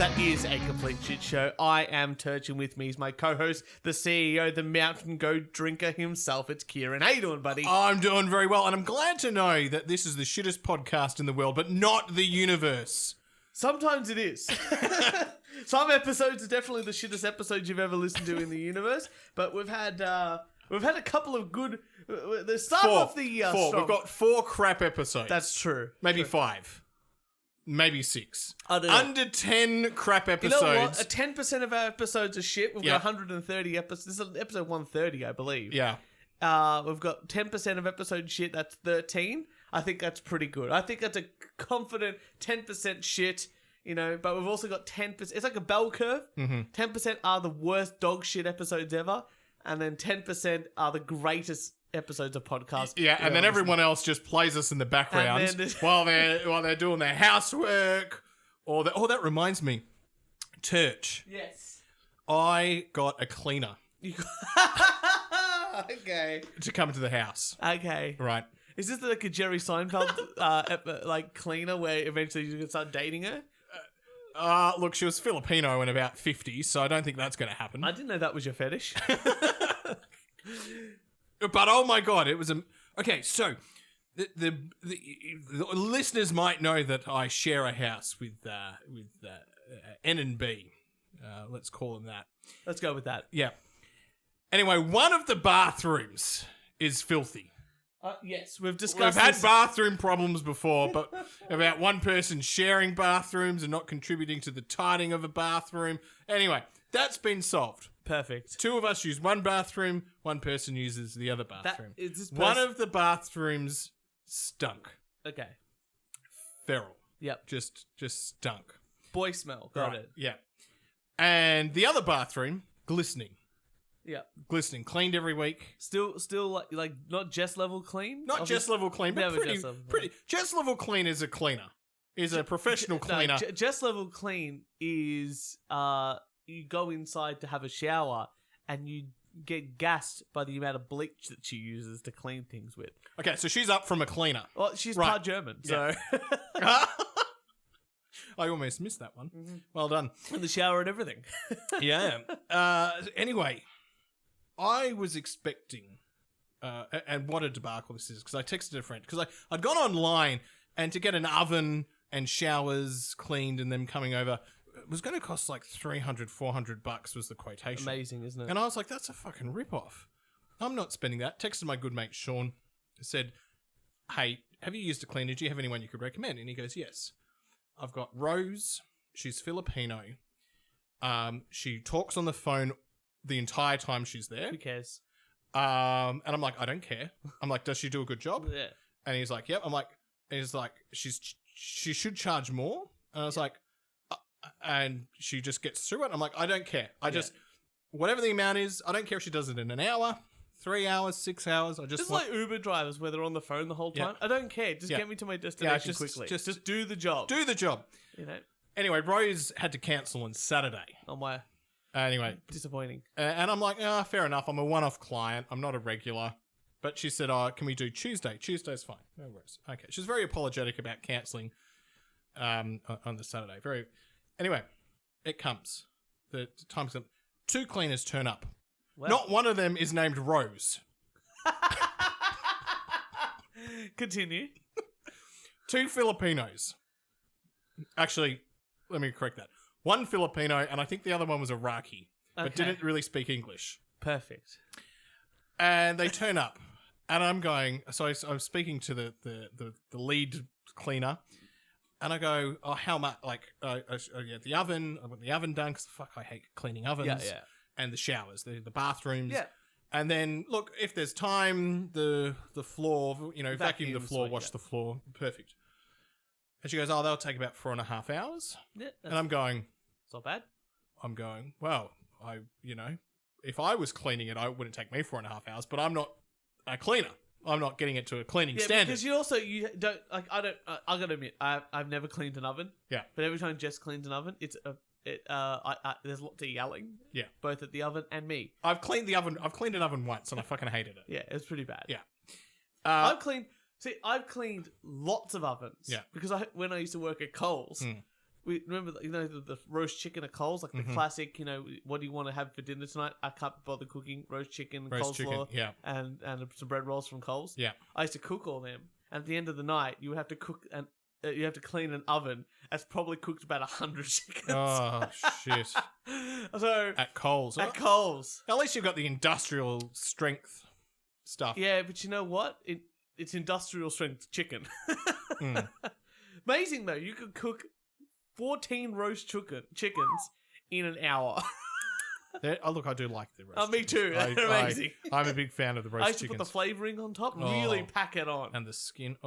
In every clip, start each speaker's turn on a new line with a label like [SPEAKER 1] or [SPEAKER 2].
[SPEAKER 1] That is a complete shit show. I am Turch, and with me is my co-host, the CEO, the mountain goat drinker himself. It's Kieran. How you doing, buddy?
[SPEAKER 2] I'm doing very well, and I'm glad to know that this is the shittest podcast in the world, but not the universe.
[SPEAKER 1] Sometimes it is. Some episodes are definitely the shittest episodes you've ever listened to in the universe, but we've had a couple of good. The start of the
[SPEAKER 2] four.
[SPEAKER 1] strong.
[SPEAKER 2] We've got 4 crap episodes.
[SPEAKER 1] That's true.
[SPEAKER 2] Maybe 5. Maybe 6.
[SPEAKER 1] I don't know.
[SPEAKER 2] Under 10 crap episodes.
[SPEAKER 1] You know what? 10% of our episodes are shit. We've got 130 episodes. This is episode 130, I believe.
[SPEAKER 2] Yeah.
[SPEAKER 1] We've got 10% of episode shit. That's 13. I think that's pretty good. I think that's a confident 10% shit, you know, but we've also got 10%. It's like a bell curve. 10% are the worst dog shit episodes ever, and then 10% are the greatest episodes of podcasts.
[SPEAKER 2] Yeah, and then everyone else just plays us in the background while they're doing their housework. Or that reminds me, Turch.
[SPEAKER 1] Yes.
[SPEAKER 2] I got a cleaner.
[SPEAKER 1] Okay.
[SPEAKER 2] To come to the house.
[SPEAKER 1] Okay.
[SPEAKER 2] Right.
[SPEAKER 1] Is this like a Jerry Seinfeld like cleaner where eventually you can start dating her?
[SPEAKER 2] Look, she was Filipino and about 50, so I don't think that's going to happen.
[SPEAKER 1] I didn't know that was your fetish.
[SPEAKER 2] But oh my god, it was okay. So the listeners might know that I share a house with N and B. Let's call them that.
[SPEAKER 1] Let's go with that.
[SPEAKER 2] Yeah. Anyway, one of the bathrooms is filthy.
[SPEAKER 1] Yes, we've discussed.
[SPEAKER 2] We've had bathroom problems before, but about one person sharing bathrooms and not contributing to the tidying of a bathroom. Anyway, that's been solved.
[SPEAKER 1] Perfect.
[SPEAKER 2] 2 of us use one bathroom, one person uses the other bathroom. One of the bathrooms stunk.
[SPEAKER 1] Okay.
[SPEAKER 2] Feral.
[SPEAKER 1] Yep.
[SPEAKER 2] Just stunk.
[SPEAKER 1] Boy smell. Got it.
[SPEAKER 2] Yeah. And the other bathroom, glistening.
[SPEAKER 1] Yeah.
[SPEAKER 2] Glistening. Cleaned every week.
[SPEAKER 1] Still like not Jess level clean?
[SPEAKER 2] Not Jess level clean, but pretty. Jess level clean is a cleaner. Is a professional cleaner.
[SPEAKER 1] No, Jess level clean is you go inside to have a shower and you get gassed by the amount of bleach that she uses to clean things with.
[SPEAKER 2] Okay, so she's up from a cleaner.
[SPEAKER 1] Well, she's part German, so...
[SPEAKER 2] I almost missed that one. Mm-hmm. Well done.
[SPEAKER 1] In the shower and everything.
[SPEAKER 2] Yeah. Anyway, I was expecting... and what a debacle this is, because I texted a friend. Because I'd gone online, and to get an oven and showers cleaned and them coming over... It was going to cost like $300-$400 was the quotation.
[SPEAKER 1] Amazing, isn't it?
[SPEAKER 2] And I was like, that's a fucking rip-off. I'm not spending that. Texted my good mate Sean, said, hey, have you used a cleaner? Do you have anyone you could recommend? And he goes, yes. I've got Rose. She's Filipino. She talks on the phone the entire time she's there.
[SPEAKER 1] Who cares?
[SPEAKER 2] And I'm like, I don't care. I'm like, does she do a good job?
[SPEAKER 1] Yeah.
[SPEAKER 2] And he's like, yep. I'm like, and he's like, she should charge more. And I was like, and she just gets through it. I'm like, I don't care. Whatever the amount is, I don't care if she does it in an hour, 3 hours, 6 hours.
[SPEAKER 1] Just like Uber drivers where they're on the phone the whole time. I don't care. Just get me to my destination quickly. Just do the job.
[SPEAKER 2] Do the job.
[SPEAKER 1] You know.
[SPEAKER 2] Anyway, Rose had to cancel on Saturday.
[SPEAKER 1] Oh my.
[SPEAKER 2] Anyway.
[SPEAKER 1] Disappointing.
[SPEAKER 2] And I'm like, fair enough. I'm a one-off client. I'm not a regular. But she said, can we do Tuesday? Tuesday's fine. No worries. Okay. She's very apologetic about cancelling on the Saturday. Anyway, it comes. The time's up. 2 cleaners turn up. Wow. Not one of them is named Rose.
[SPEAKER 1] Continue.
[SPEAKER 2] 2 Filipinos. Actually, let me correct that. 1 Filipino, and I think the other one was Iraqi, but didn't really speak English.
[SPEAKER 1] Perfect.
[SPEAKER 2] And they turn up, and I'm going. So I'm speaking to the lead cleaner. And I go, oh, how much? Like, the oven. I want the oven done because fuck, I hate cleaning ovens.
[SPEAKER 1] Yeah.
[SPEAKER 2] And the showers, the bathrooms.
[SPEAKER 1] Yeah.
[SPEAKER 2] And then look, if there's time, the floor, vacuum the floor, wash the floor, perfect. And she goes, oh, they'll take about 4.5 hours. Yeah. And I'm going,
[SPEAKER 1] it's not bad.
[SPEAKER 2] I'm going, well, if I was cleaning it, it wouldn't take me 4.5 hours. But I'm not a cleaner. I'm not getting it to a cleaning standard.
[SPEAKER 1] Because you don't like. I gotta admit, I've never cleaned an oven.
[SPEAKER 2] Yeah.
[SPEAKER 1] But every time Jess cleans an oven, there's lots of yelling.
[SPEAKER 2] Yeah.
[SPEAKER 1] Both at the oven and me.
[SPEAKER 2] I've cleaned an oven once and I fucking hated it.
[SPEAKER 1] Yeah, it's pretty bad.
[SPEAKER 2] Yeah.
[SPEAKER 1] I've cleaned lots of ovens.
[SPEAKER 2] Yeah.
[SPEAKER 1] Because when I used to work at Coles, We remember, the roast chicken at Coles, like the classic. What do you want to have for dinner tonight? I can't bother cooking roast chicken, coleslaw, and some bread rolls from Coles.
[SPEAKER 2] Yeah,
[SPEAKER 1] I used to cook all them, and at the end of the night, you have to cook and you have to clean an oven that's probably cooked about 100 chickens.
[SPEAKER 2] Oh shit!
[SPEAKER 1] So
[SPEAKER 2] at Coles,
[SPEAKER 1] at Coles,
[SPEAKER 2] at least you've got the industrial strength stuff.
[SPEAKER 1] Yeah, but you know what? It's industrial strength chicken. Amazing though, you could cook 14 roast chickens in an hour.
[SPEAKER 2] Look, I do like the roast.
[SPEAKER 1] Me too. They're amazing.
[SPEAKER 2] I'm a big fan of the roast chickens.
[SPEAKER 1] I used to put the flavouring on top, really pack it on,
[SPEAKER 2] and the skin.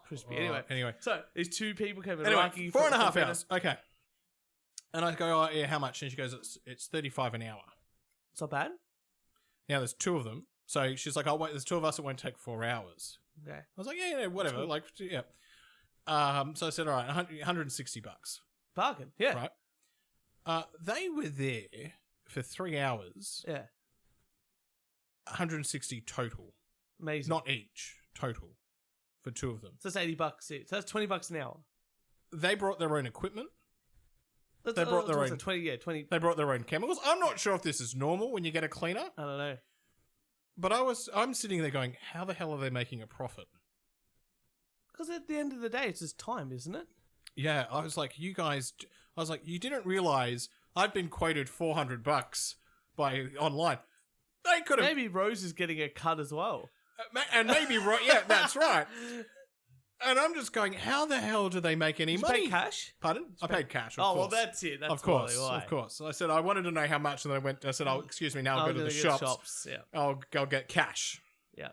[SPEAKER 1] Crispy.
[SPEAKER 2] Anyway,
[SPEAKER 1] so these two people came in.
[SPEAKER 2] Anyway, 4.5 hours. Okay. And I go, how much? And she goes, it's $35 an hour. It's
[SPEAKER 1] not bad.
[SPEAKER 2] Now there's two of them, so she's like, wait, there's two of us. It won't take 4 hours.
[SPEAKER 1] Okay. I
[SPEAKER 2] was like, yeah, whatever.
[SPEAKER 1] Cool.
[SPEAKER 2] Like, yeah. So I said, all right, $160.
[SPEAKER 1] Bargain. Yeah.
[SPEAKER 2] Right. They were there for 3 hours.
[SPEAKER 1] Yeah.
[SPEAKER 2] 160 total.
[SPEAKER 1] Amazing.
[SPEAKER 2] Not each, total. For two of them.
[SPEAKER 1] So that's $80 each. So that's $20 an hour.
[SPEAKER 2] They brought their own equipment.
[SPEAKER 1] They brought their own 20.
[SPEAKER 2] They brought their own chemicals. I'm not sure if this is normal when you get a cleaner.
[SPEAKER 1] I don't know.
[SPEAKER 2] But I'm sitting there going, how the hell are they making a profit?
[SPEAKER 1] Because at the end of the day, it's just time, isn't it?
[SPEAKER 2] Yeah, I was like, you didn't realize I've been quoted $400 by online. They could have.
[SPEAKER 1] Maybe Rose is getting a cut as well.
[SPEAKER 2] And maybe, yeah, that's right. And I'm just going, how the hell do they make any money?
[SPEAKER 1] You paid cash?
[SPEAKER 2] Pardon? I paid cash, of course.
[SPEAKER 1] Well, that's it. That's
[SPEAKER 2] of course,
[SPEAKER 1] why.
[SPEAKER 2] of course. I said, I wanted to know how much, and I said, excuse me, now I'll go to the shops.
[SPEAKER 1] Yeah.
[SPEAKER 2] I'll get cash.
[SPEAKER 1] Yeah.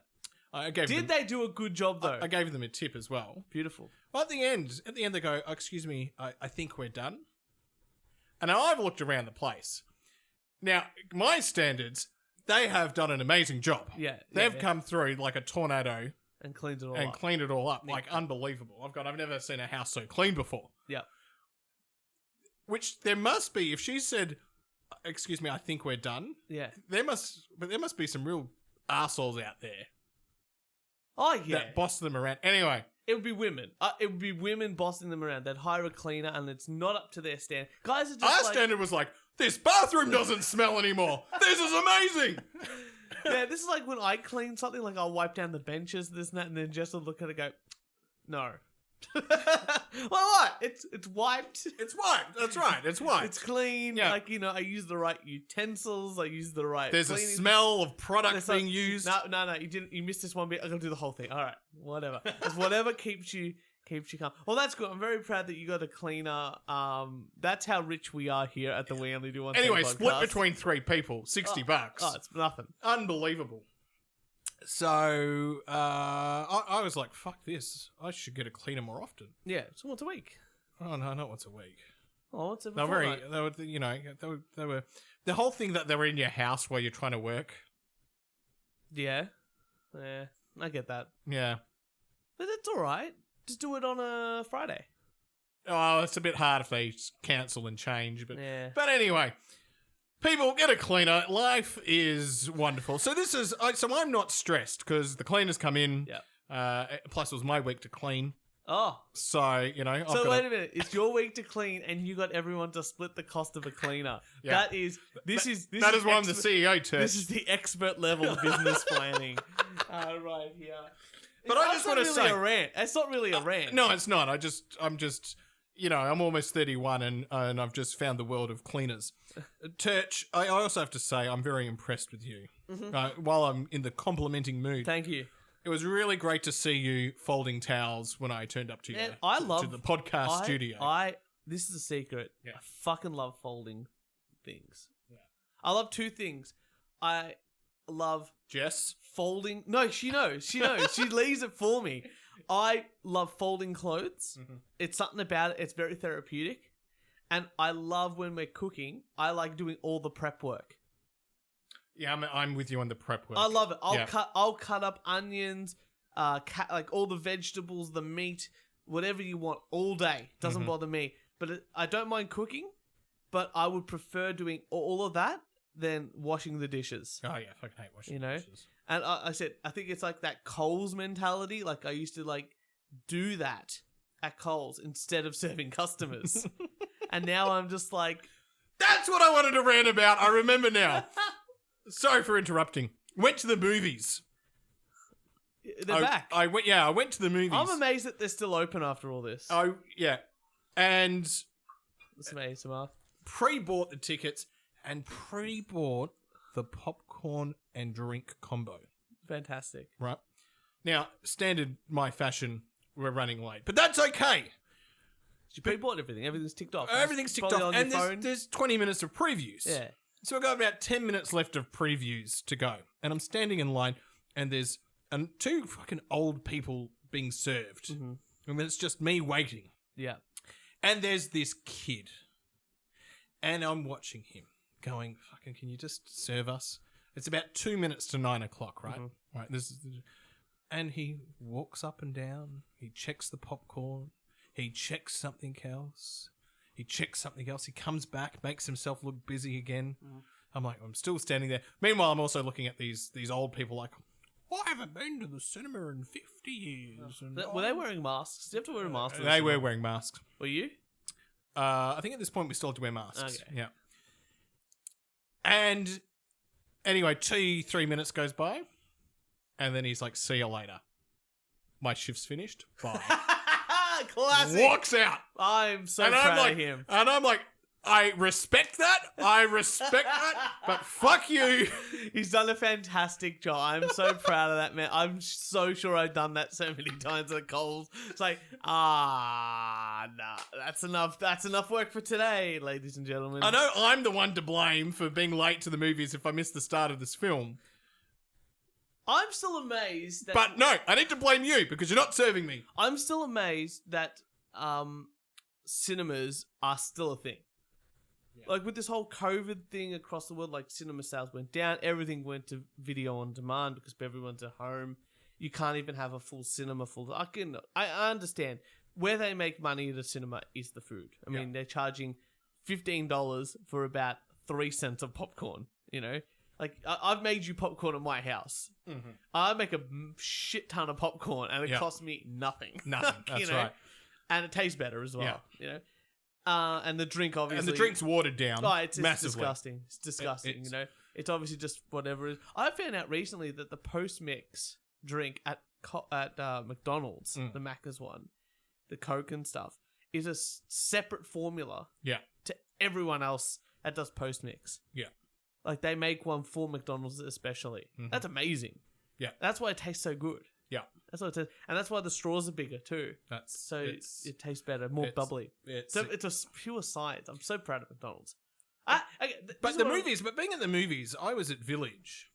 [SPEAKER 2] Did
[SPEAKER 1] they do a good job, though?
[SPEAKER 2] I gave them a tip as well.
[SPEAKER 1] Beautiful.
[SPEAKER 2] Well, at the end, they go, excuse me, I think we're done. And now I've looked around the place. Now, my standards, they have done an amazing job.
[SPEAKER 1] Yeah.
[SPEAKER 2] They've come through like a tornado.
[SPEAKER 1] And cleaned it all
[SPEAKER 2] up. Cleaned it all up.
[SPEAKER 1] Nick.
[SPEAKER 2] Like, unbelievable. I've never seen a house so clean before.
[SPEAKER 1] Yeah.
[SPEAKER 2] Which there must be, if she said, excuse me, I think we're done.
[SPEAKER 1] Yeah.
[SPEAKER 2] There must be some real arseholes out there.
[SPEAKER 1] Oh, yeah.
[SPEAKER 2] That boss them around. Anyway.
[SPEAKER 1] It would be women. It would be women bossing them around. They'd hire a cleaner and it's not up to their standard. Guys are just
[SPEAKER 2] Our standard was like, this bathroom doesn't smell anymore. This is amazing.
[SPEAKER 1] Yeah, this is like when I clean something, like I'll wipe down the benches, this and that, and then Jess will look at it and go, no. Well, what? It's wiped.
[SPEAKER 2] It's wiped. That's right. It's wiped.
[SPEAKER 1] It's clean.
[SPEAKER 2] Yeah.
[SPEAKER 1] Like, I use the right utensils. I use the right
[SPEAKER 2] There's
[SPEAKER 1] cleaning.
[SPEAKER 2] a smell of product being used.
[SPEAKER 1] No. You missed this one bit. I'm going to do the whole thing. All right. Whatever. It's whatever keeps you calm. Well, that's good. I'm very proud that you got a cleaner. That's how rich we are here at the We Only Do One Thing
[SPEAKER 2] Anyway,
[SPEAKER 1] podcast.
[SPEAKER 2] split between 3 people, $60.
[SPEAKER 1] Oh, it's nothing.
[SPEAKER 2] Unbelievable. So, I was like, fuck this. I should get a cleaner more often.
[SPEAKER 1] Yeah, so once a week.
[SPEAKER 2] Oh, no, not once a week.
[SPEAKER 1] Oh, once a
[SPEAKER 2] They were the whole thing that they were in your house while you're trying to work.
[SPEAKER 1] Yeah, I get that.
[SPEAKER 2] Yeah.
[SPEAKER 1] But it's all right. Just do it on a Friday.
[SPEAKER 2] Oh, it's a bit hard if they cancel and change.
[SPEAKER 1] Yeah.
[SPEAKER 2] But anyway, people, get a cleaner. Life is wonderful. So I'm not stressed because the cleaners come in.
[SPEAKER 1] Yeah.
[SPEAKER 2] Plus, it was my week to clean.
[SPEAKER 1] Oh.
[SPEAKER 2] So,
[SPEAKER 1] So wait a minute. It's your week to clean and you got everyone to split the cost of a cleaner.
[SPEAKER 2] Yeah.
[SPEAKER 1] That is
[SPEAKER 2] why I'm the CEO, Turch.
[SPEAKER 1] This is the expert level business planning. Right here.
[SPEAKER 2] But I just want to say,
[SPEAKER 1] a rant. It's not really a rant.
[SPEAKER 2] No, it's not. I'm just, I'm almost 31 and I've just found the world of cleaners. Turch, I also have to say I'm very impressed with you. Mm-hmm. While I'm in the complimenting mood.
[SPEAKER 1] Thank you.
[SPEAKER 2] It was really great to see you folding towels when I turned up to you. To the podcast studio.
[SPEAKER 1] This is a secret.
[SPEAKER 2] Yeah.
[SPEAKER 1] I fucking love folding things.
[SPEAKER 2] Yeah.
[SPEAKER 1] I love two things. I love
[SPEAKER 2] Jess.
[SPEAKER 1] Folding. No, she knows. She leaves it for me. I love folding clothes. Mm-hmm. It's something about it. It's very therapeutic. And I love when we're cooking. I like doing all the prep work.
[SPEAKER 2] Yeah, I'm with you on the prep work.
[SPEAKER 1] I love it. I'll cut up onions, like all the vegetables, the meat, whatever you want, all day. Doesn't bother me. But I don't mind cooking. But I would prefer doing all of that than washing the dishes.
[SPEAKER 2] Oh yeah, I fucking hate washing the dishes.
[SPEAKER 1] And I think it's like that Coles mentality. Like I used to do that at Coles instead of serving customers. And now I'm just like...
[SPEAKER 2] That's what I wanted to rant about. I remember now. Sorry for interrupting. Went to the movies.
[SPEAKER 1] They're back.
[SPEAKER 2] I went to the movies.
[SPEAKER 1] I'm amazed that they're still open after all this.
[SPEAKER 2] And
[SPEAKER 1] That's amazing, Mark.
[SPEAKER 2] pre-bought the tickets and pre-bought the popcorn and drink combo.
[SPEAKER 1] Fantastic.
[SPEAKER 2] Right. Now, standard my fashion, we're running late. But that's okay.
[SPEAKER 1] You pre-bought everything. Everything's ticked off.
[SPEAKER 2] Everything's ticked
[SPEAKER 1] Probably
[SPEAKER 2] off.
[SPEAKER 1] on
[SPEAKER 2] And
[SPEAKER 1] your phone.
[SPEAKER 2] there's 20 minutes of previews.
[SPEAKER 1] Yeah.
[SPEAKER 2] So we've got about 10 minutes left of previews to go. And I'm standing in line and there's two fucking old people being served.
[SPEAKER 1] Mm-hmm.
[SPEAKER 2] And it's just me waiting.
[SPEAKER 1] Yeah.
[SPEAKER 2] And there's this kid. And I'm watching him going, fucking, can you just serve us? It's about 2 minutes to 9 o'clock, right?
[SPEAKER 1] Mm-hmm.
[SPEAKER 2] Right. And he walks up and down. He checks the popcorn. He checks something else. He checks something else. He comes back, makes himself look busy again. I'm like, I'm still standing there. Meanwhile, I'm also looking at these old people like, I haven't been to the cinema in 50 years. And
[SPEAKER 1] Were they wearing masks? Do you have to wear a mask? for the
[SPEAKER 2] They were
[SPEAKER 1] cinema?
[SPEAKER 2] wearing masks.
[SPEAKER 1] Were you?
[SPEAKER 2] I think at this point we still have to wear masks.
[SPEAKER 1] Okay.
[SPEAKER 2] Yeah. And anyway, 2-3 minutes goes by. And then he's like, see you later. My shift's finished. Bye.
[SPEAKER 1] Classic.
[SPEAKER 2] Walks out.
[SPEAKER 1] I'm so
[SPEAKER 2] And
[SPEAKER 1] proud
[SPEAKER 2] I'm like,
[SPEAKER 1] of him.
[SPEAKER 2] And I'm like, I respect that. But fuck you.
[SPEAKER 1] He's done a fantastic job. I'm so proud of that, man. I'm so sure I've done that so many times at Coles. It's like, nah, that's enough. That's enough work for today, ladies and gentlemen.
[SPEAKER 2] I know I'm the one to blame for being late to the movies if I miss the start of this film.
[SPEAKER 1] I'm still amazed that...
[SPEAKER 2] But no, I need to blame you because you're not serving me.
[SPEAKER 1] I'm still amazed that cinemas are still a thing. Yeah. Like with this whole COVID thing across the world, like cinema sales went down, everything went to video on demand because everyone's at home. You can't even have a full cinema full. I understand where they make money at a cinema is the food. I mean, they're charging $15 for about 3 cents of popcorn. You know, like I've made you popcorn at my house. Mm-hmm. I make a shit ton of popcorn, and it costs me nothing.
[SPEAKER 2] Nothing. That's right.
[SPEAKER 1] And it tastes better as well. Yeah. You know. And the drink, obviously...
[SPEAKER 2] And the drink's watered down
[SPEAKER 1] it's
[SPEAKER 2] massively.
[SPEAKER 1] disgusting. It's disgusting, you know? It's obviously just whatever it is. I found out recently that the post-mix drink at McDonald's, the Macca's one, the Coke and stuff, is a separate formula to everyone else that does post-mix. Yeah. Like, they make one for McDonald's especially. Mm-hmm. That's amazing. Yeah. That's why it tastes so good. Yeah. That's what it tastes. And that's why the straws are bigger too. So it tastes better, more bubbly. It's a pure science. I'm so proud of McDonald's.
[SPEAKER 2] But being at the movies, I was at Village,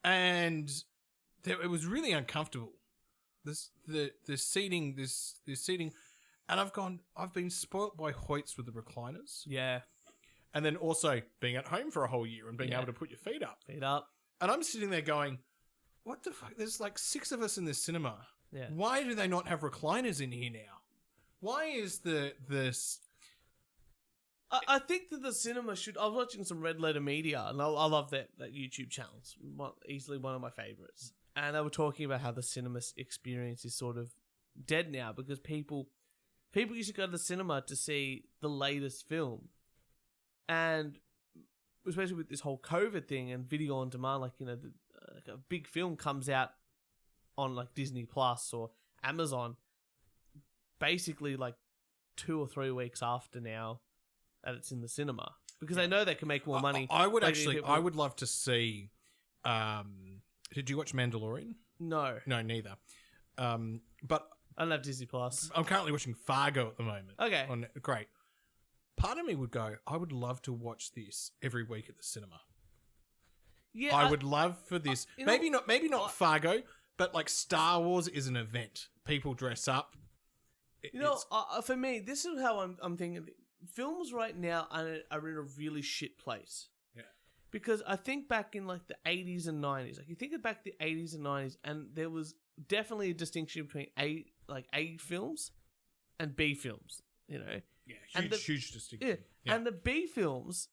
[SPEAKER 2] and it was really uncomfortable. The seating, and I've been spoilt by Hoyts with the recliners.
[SPEAKER 1] Yeah.
[SPEAKER 2] And then also being at home for a whole year and being able to put your feet up. And I'm sitting there going, what the fuck? There's like 6 of us in this cinema. Yeah. Why do they not have recliners in here now? Why is this?
[SPEAKER 1] I think that the cinema should... I was watching some Red Letter Media, and I love that YouTube channel. It's easily one of my favorites. And they were talking about how the cinema experience is sort of dead now because people used to go to the cinema to see the latest film. And especially with this whole COVID thing and video on demand, like, you know, like a big film comes out on like Disney Plus or Amazon basically like 2 or 3 weeks after now that it's in the cinema because they know they can make more money.
[SPEAKER 2] I would love to see did you watch Mandalorian?
[SPEAKER 1] No,
[SPEAKER 2] neither. But
[SPEAKER 1] I don't have Disney Plus.
[SPEAKER 2] I'm currently watching Fargo at the moment.
[SPEAKER 1] Okay.
[SPEAKER 2] Great. Part of me would go, I would love to watch this every week at the cinema. Yeah, I would love for this. Maybe not Fargo, but like Star Wars is an event. People dress up.
[SPEAKER 1] For me, this is how I'm thinking. Films right now are in a really shit place. Yeah. Because I think back in like the 80s and 90s, like you think back the 80s and 90s, and there was definitely a distinction between A films and B films. You know.
[SPEAKER 2] Yeah, huge distinction.
[SPEAKER 1] Yeah. And the B films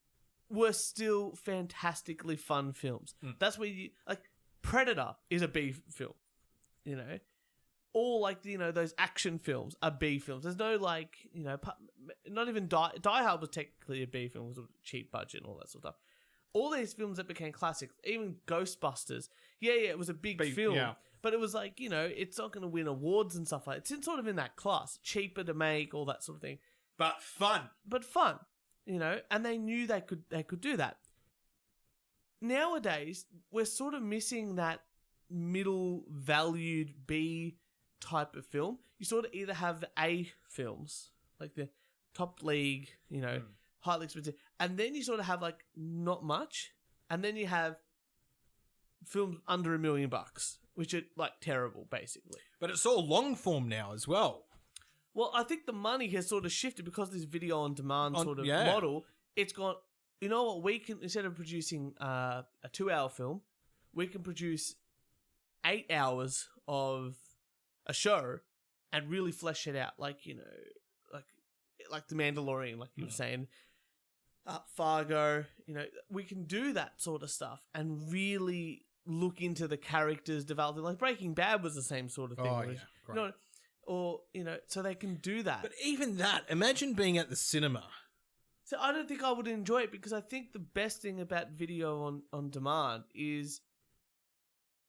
[SPEAKER 1] were still fantastically fun films. That's where you... Like, Predator is a B film, you know? all like, you know, those action films are B films. There's no like, you know, not even Die Hard was technically a B film, it was a cheap budget and all that sort of stuff. All these films that became classics, even Ghostbusters, it was a big film, but it was like, you know, it's not going to win awards and stuff like that. It's sort of in that class, cheaper to make, all that sort of thing.
[SPEAKER 2] But fun,
[SPEAKER 1] you know, and they knew they could do that. Nowadays, we're sort of missing that middle valued B type of film. You sort of either have the A films, like the top league, you know, highly expensive, and then you sort of have like not much, and then you have films under $1 million, which are like terrible, basically.
[SPEAKER 2] But it's all long form now as well.
[SPEAKER 1] Well, I think the money has sort of shifted because this video on demand sort of model. It's gone. You know what? We can, instead of producing a 2-hour film, we can produce 8 hours of a show and really flesh it out, like, you know, like The Mandalorian, like you were saying, Fargo. You know, we can do that sort of stuff and really look into the characters developing. Like Breaking Bad was the same sort of thing.
[SPEAKER 2] Oh, yeah, great.
[SPEAKER 1] You know, or, you know, so they can do that.
[SPEAKER 2] But even that, imagine being at the cinema.
[SPEAKER 1] So I don't think I would enjoy it, because I think the best thing about video on demand is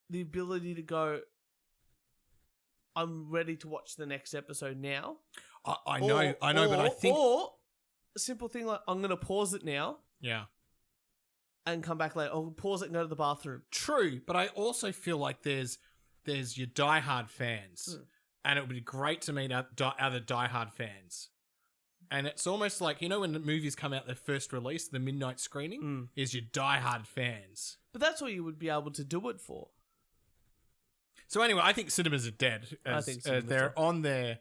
[SPEAKER 1] the ability to go, I'm ready to watch the next episode now.
[SPEAKER 2] I know, but I think...
[SPEAKER 1] Or a simple thing like, I'm going to pause it now.
[SPEAKER 2] Yeah.
[SPEAKER 1] And come back later. I'll pause it and go to the bathroom.
[SPEAKER 2] True, but I also feel like there's your diehard fans. And it would be great to meet other diehard fans. And it's almost like, you know, when the movies come out, their first release, the midnight screening, is your diehard fans.
[SPEAKER 1] But that's what you would be able to do it for.
[SPEAKER 2] So anyway, I think cinemas are dead.
[SPEAKER 1] I think
[SPEAKER 2] they're on their...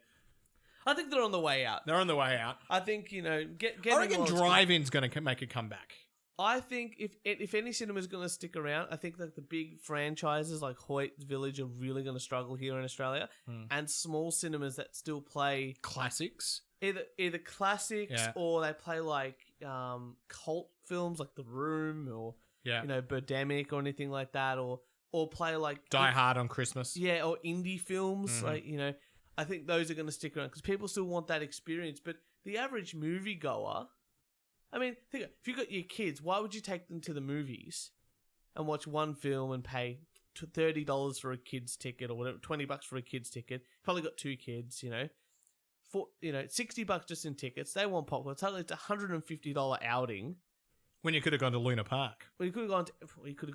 [SPEAKER 1] I think they're on the way out.
[SPEAKER 2] They're on the way out.
[SPEAKER 1] I think, you know,
[SPEAKER 2] I reckon drive-in's going to make a comeback.
[SPEAKER 1] I think if any cinema is going to stick around, I think that the big franchises like Hoyt's Village are really going to struggle here in Australia, and small cinemas that still play
[SPEAKER 2] classics,
[SPEAKER 1] either classics or they play like cult films like The Room or you know, Birdemic or anything like that, or play like
[SPEAKER 2] Die Hard on Christmas,
[SPEAKER 1] or indie films like, you know. I think those are going to stick around because people still want that experience, but the average moviegoer. I mean, think if you got your kids, why would you take them to the movies and watch one film and pay $30 for a kid's ticket or whatever, $20 for a kid's ticket? Probably got 2 kids, you know, $60 just in tickets. They want popcorn. It's $150 outing.
[SPEAKER 2] When you could have gone to Luna Park.
[SPEAKER 1] Well, you could have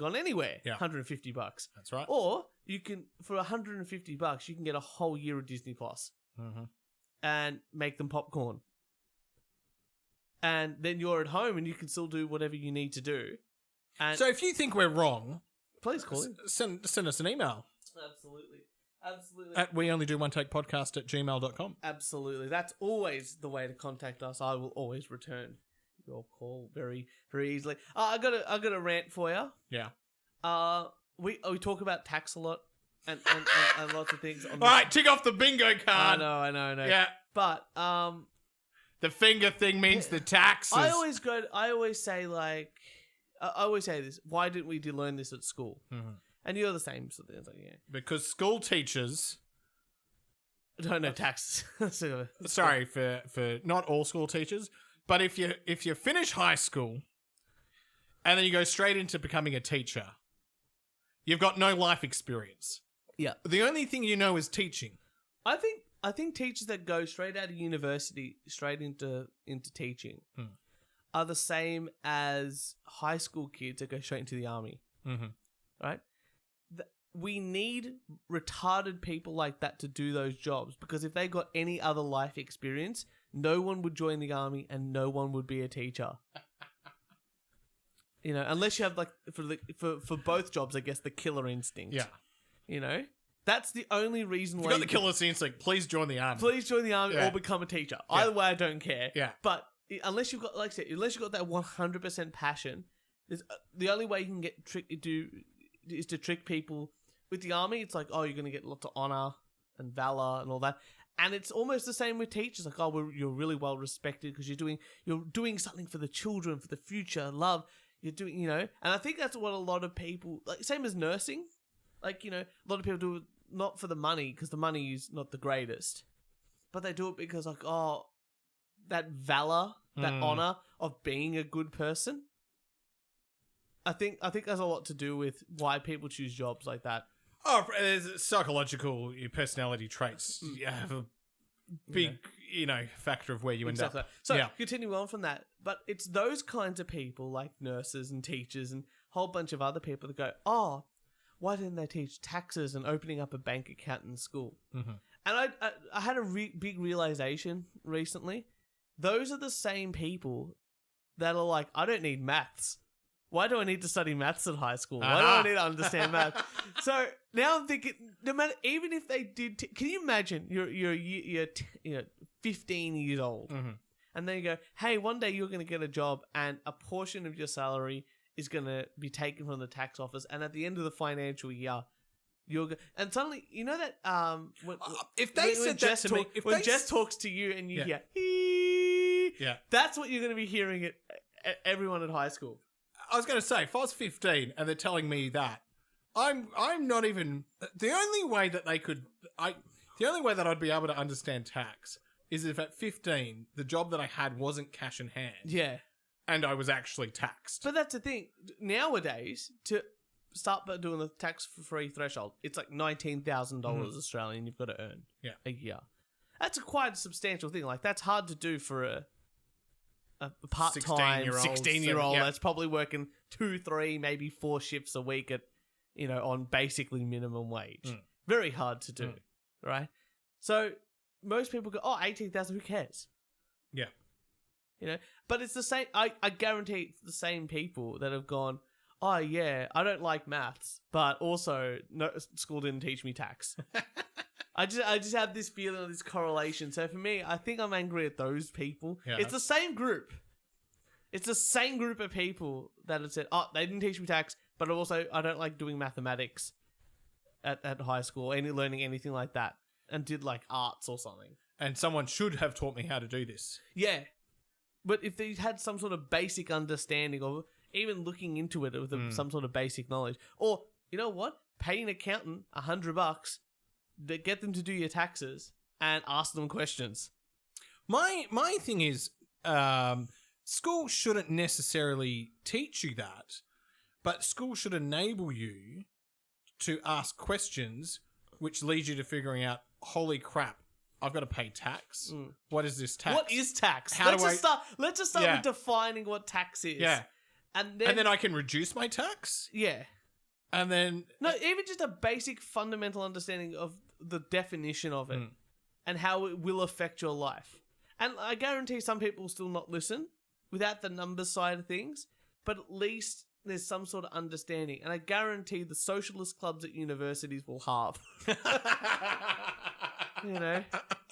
[SPEAKER 1] gone anywhere.
[SPEAKER 2] Yeah.
[SPEAKER 1] $150.
[SPEAKER 2] That's right.
[SPEAKER 1] Or you can, for $150, you can get a whole year of Disney Plus and make them popcorn. And then you're at home and you can still do whatever you need to do. And
[SPEAKER 2] so if you think we're wrong,
[SPEAKER 1] please call in.
[SPEAKER 2] Send us an email.
[SPEAKER 1] Absolutely.
[SPEAKER 2] At weonlydooonetake@gmail.com.
[SPEAKER 1] Absolutely. That's always the way to contact us. I will always return your call very, very easily. I got a rant for you.
[SPEAKER 2] Yeah.
[SPEAKER 1] We talk about tax a lot and lots of things.
[SPEAKER 2] All right, tick off the bingo card.
[SPEAKER 1] I know.
[SPEAKER 2] Yeah.
[SPEAKER 1] But
[SPEAKER 2] the finger thing means the taxes.
[SPEAKER 1] I always say this. Why didn't we learn this at school? And you're the same sort of thing. It's like,
[SPEAKER 2] because school teachers
[SPEAKER 1] don't know taxes.
[SPEAKER 2] Sorry for not all school teachers, but if you finish high school and then you go straight into becoming a teacher, you've got no life experience.
[SPEAKER 1] Yeah.
[SPEAKER 2] The only thing you know is teaching.
[SPEAKER 1] I think teachers that go straight out of university straight into teaching are the same as high school kids that go straight into the army. Right? We need retarded people like that to do those jobs, because if they got any other life experience, no one would join the army and no one would be a teacher. You know, unless you have like for both jobs, I guess, the killer instinct.
[SPEAKER 2] Yeah.
[SPEAKER 1] You know, that's the only reason why
[SPEAKER 2] you got the killer instinct. Please join the army.
[SPEAKER 1] Please join the army or become a teacher.
[SPEAKER 2] Yeah.
[SPEAKER 1] Either way, I don't care.
[SPEAKER 2] Yeah.
[SPEAKER 1] But unless you've got, like I said, unless you've got that 100% passion, the only way you can get is to trick people. With the army, it's like, oh, you're going to get lots of honor and valor and all that. And it's almost the same with teachers. Like, oh, you're really well respected because you're doing something for the children, for the future, love. You're doing, you know. And I think that's what a lot of people, like, same as nursing. Like, you know, a lot of people do not for the money, because the money is not the greatest, but they do it because like, oh, that valor, that honor of being a good person. I think there's a lot to do with why people choose jobs like that.
[SPEAKER 2] Oh, there's psychological personality traits. You have a big, factor of where you end up.
[SPEAKER 1] So continue on from that. But it's those kinds of people like nurses and teachers and a whole bunch of other people that go, oh, why didn't they teach taxes and opening up a bank account in school? Mm-hmm. And I had a big realization recently. Those are the same people that are like, I don't need maths. Why do I need to study maths in high school? Why do I need to understand maths? So now I'm thinking, no matter, even if they did, can you imagine you're 15 years old, and then you go, hey, one day you're going to get a job, and a portion of your salary is going to be taken from the tax office, and at the end of the financial year, and suddenly you know that
[SPEAKER 2] if they said that to me,
[SPEAKER 1] when Jess talks to you and you hear that's what you're going to be hearing at everyone at high school.
[SPEAKER 2] I was going to say, if I was 15 and they're telling me that, I'm not even... The only way that I'd be able to understand tax is if at 15, the job that I had wasn't cash in hand.
[SPEAKER 1] Yeah.
[SPEAKER 2] And I was actually taxed.
[SPEAKER 1] But that's the thing. Nowadays, to start doing the tax-free threshold, it's like $19,000 Australian you've got to earn a year. That's quite a substantial thing. Like, that's hard to do for a part-time 16-year-old that's probably working 2, 3, maybe 4 shifts a week at, on basically minimum wage. Very hard to do, right? So most people go, oh, 18,000, who cares?
[SPEAKER 2] Yeah.
[SPEAKER 1] But it's the same. I guarantee it's the same people that have gone, oh yeah, I don't like maths, but also no, school didn't teach me tax. I just have this feeling of this correlation. So for me, I think I'm angry at those people. Yeah. It's the same group. It's the same group of people that have said, oh, they didn't teach me tax, but also I don't like doing mathematics at high school, learning anything like that, and did like arts or something.
[SPEAKER 2] And someone should have taught me how to do this.
[SPEAKER 1] Yeah. But if they had some sort of basic understanding or even looking into it with some sort of basic knowledge, or you know what? Pay an accountant $100, get them to do your taxes and ask them questions.
[SPEAKER 2] My thing is, school shouldn't necessarily teach you that, but school should enable you to ask questions which lead you to figuring out, holy crap, I've got to pay tax. What is this tax?
[SPEAKER 1] What is tax? Let's just start with defining what tax is.
[SPEAKER 2] Yeah.
[SPEAKER 1] And
[SPEAKER 2] then I can reduce my tax?
[SPEAKER 1] Yeah.
[SPEAKER 2] And then...
[SPEAKER 1] No, even just a basic fundamental understanding of the definition of it and how it will affect your life. And I guarantee some people will still not listen without the numbers side of things, but at least there's some sort of understanding. And I guarantee the socialist clubs at universities will halve.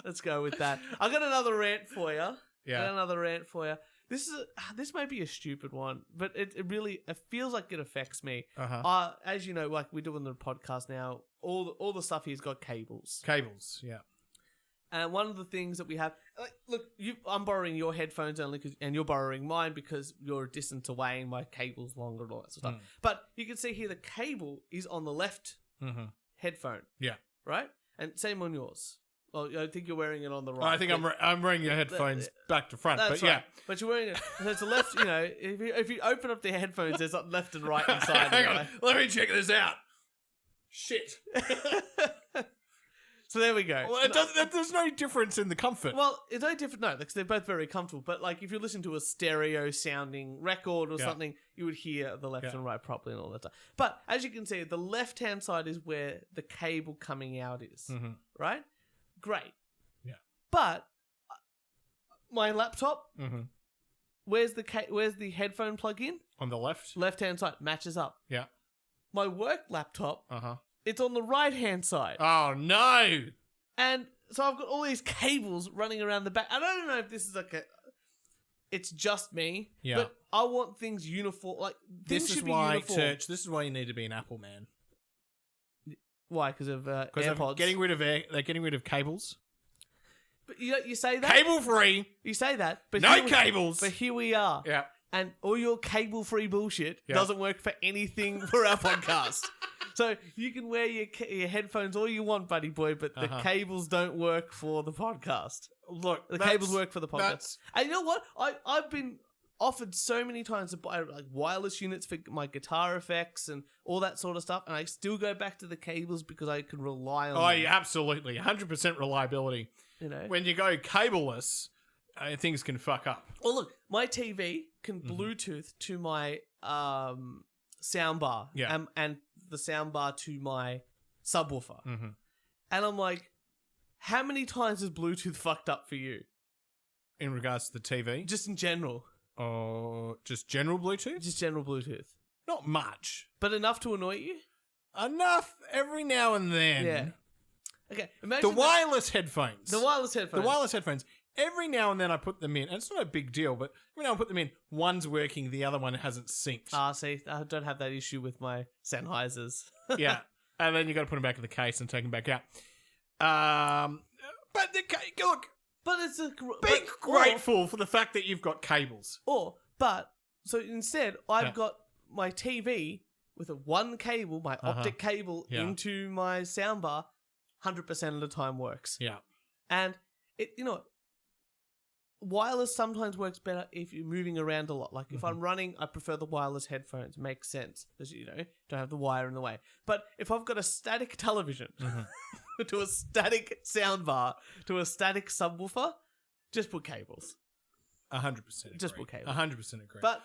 [SPEAKER 1] Let's go with that. I got another rant for you. Yeah. This might be a stupid one, but it feels like it affects me. As you know, like we're doing the podcast now, all the stuff here's got cables.
[SPEAKER 2] Cables, yeah.
[SPEAKER 1] And one of the things that we have, I'm borrowing your headphones only, and you're borrowing mine because you're a distance away and my cable's longer and all that sort of stuff. But you can see here the cable is on the left headphone.
[SPEAKER 2] Yeah.
[SPEAKER 1] Right? And same on yours. Well, I think you're wearing it on the right.
[SPEAKER 2] I think I'm wearing your headphones back to front.
[SPEAKER 1] That's
[SPEAKER 2] but yeah.
[SPEAKER 1] Right. But you're wearing it. There's a left, if you open up the headphones, there's a left and right inside.
[SPEAKER 2] Hang on. Let me check this out. Shit.
[SPEAKER 1] So there we go.
[SPEAKER 2] Well, there's no difference in the comfort.
[SPEAKER 1] Well, it's no different. No, because they're both very comfortable. But like, if you listen to a stereo sounding record or something, you would hear the left and right properly and all that stuff. But as you can see, the left hand side is where the cable coming out is. Right? Great.
[SPEAKER 2] Yeah.
[SPEAKER 1] But my laptop, where's the headphone plug in?
[SPEAKER 2] On the left?
[SPEAKER 1] Left hand side matches up.
[SPEAKER 2] Yeah.
[SPEAKER 1] My work laptop, it's on the right hand side.
[SPEAKER 2] Oh no!
[SPEAKER 1] And so I've got all these cables running around the back. I don't know if this is it's just me.
[SPEAKER 2] Yeah.
[SPEAKER 1] But I want things uniform. Like things should be uniform.
[SPEAKER 2] Turch, this is why you need to be an Apple man.
[SPEAKER 1] Why? Because of AirPods.
[SPEAKER 2] They're getting rid of cables.
[SPEAKER 1] But you say that
[SPEAKER 2] cable free.
[SPEAKER 1] You say that, but
[SPEAKER 2] no cables.
[SPEAKER 1] But here we are.
[SPEAKER 2] Yeah.
[SPEAKER 1] and all your cable-free bullshit doesn't work for anything for our podcast. So you can wear your headphones all you want, buddy boy, but the cables don't work for the podcast.
[SPEAKER 2] Look,
[SPEAKER 1] The cables work for the podcast. And you know what? I've been offered so many times to buy like wireless units for my guitar effects and all that sort of stuff, and I still go back to the cables because I can rely on them.
[SPEAKER 2] Oh, yeah, absolutely. 100% reliability.
[SPEAKER 1] You know?
[SPEAKER 2] When you go cableless, things can fuck up.
[SPEAKER 1] Well, look, my TV can Bluetooth to my soundbar and the soundbar to my subwoofer.
[SPEAKER 2] Mm-hmm.
[SPEAKER 1] And I'm like, how many times has Bluetooth fucked up for you?
[SPEAKER 2] In regards to the TV?
[SPEAKER 1] Just in general.
[SPEAKER 2] Oh, just general Bluetooth?
[SPEAKER 1] Just general Bluetooth.
[SPEAKER 2] Not much.
[SPEAKER 1] But enough to annoy you?
[SPEAKER 2] Enough every now and then.
[SPEAKER 1] Yeah. Okay, imagine
[SPEAKER 2] The wireless headphones.
[SPEAKER 1] The wireless headphones.
[SPEAKER 2] The wireless headphones. Every now and then I put them in, and it's not a big deal, but every now and then I put them in, one's working, the other one hasn't synced.
[SPEAKER 1] See, I don't have that issue with my Sennheisers.
[SPEAKER 2] Yeah. And then you got to put them back in the case and take them back out. But look,
[SPEAKER 1] But it's
[SPEAKER 2] be grateful for the fact that you've got cables.
[SPEAKER 1] So instead, I've got my TV with a one cable, my optic cable into my soundbar, 100% of the time works.
[SPEAKER 2] Yeah.
[SPEAKER 1] And wireless sometimes works better if you're moving around a lot. Like if I'm running, I prefer the wireless headphones. Makes sense because don't have the wire in the way. But if I've got a static television to a static soundbar to a static subwoofer, just put cables.
[SPEAKER 2] 100%.
[SPEAKER 1] Just put cables.
[SPEAKER 2] 100% agree.
[SPEAKER 1] But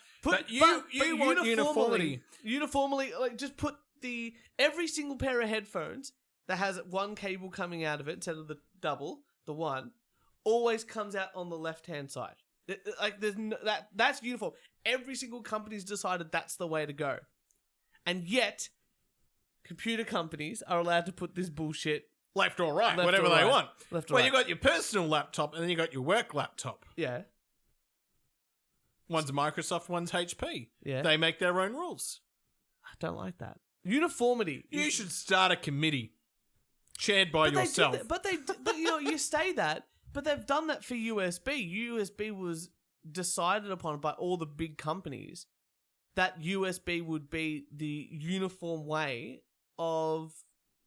[SPEAKER 2] you want uniformity.
[SPEAKER 1] Uniformly, like just put every single pair of headphones that has one cable coming out of it instead of the double, the one, always comes out on the left-hand side. Like that's uniform. Every single company's decided that's the way to go. And yet, computer companies are allowed to put this bullshit
[SPEAKER 2] left or right, whatever they want.
[SPEAKER 1] Left or
[SPEAKER 2] well,
[SPEAKER 1] right.
[SPEAKER 2] you got your personal laptop and then you got your work laptop.
[SPEAKER 1] Yeah.
[SPEAKER 2] One's Microsoft, one's HP.
[SPEAKER 1] Yeah.
[SPEAKER 2] They make their own rules.
[SPEAKER 1] I don't like that. Uniformity.
[SPEAKER 2] You should start a committee chaired by yourself.
[SPEAKER 1] But you say that, but they've done that for USB. USB was decided upon by all the big companies that USB would be the uniform way of,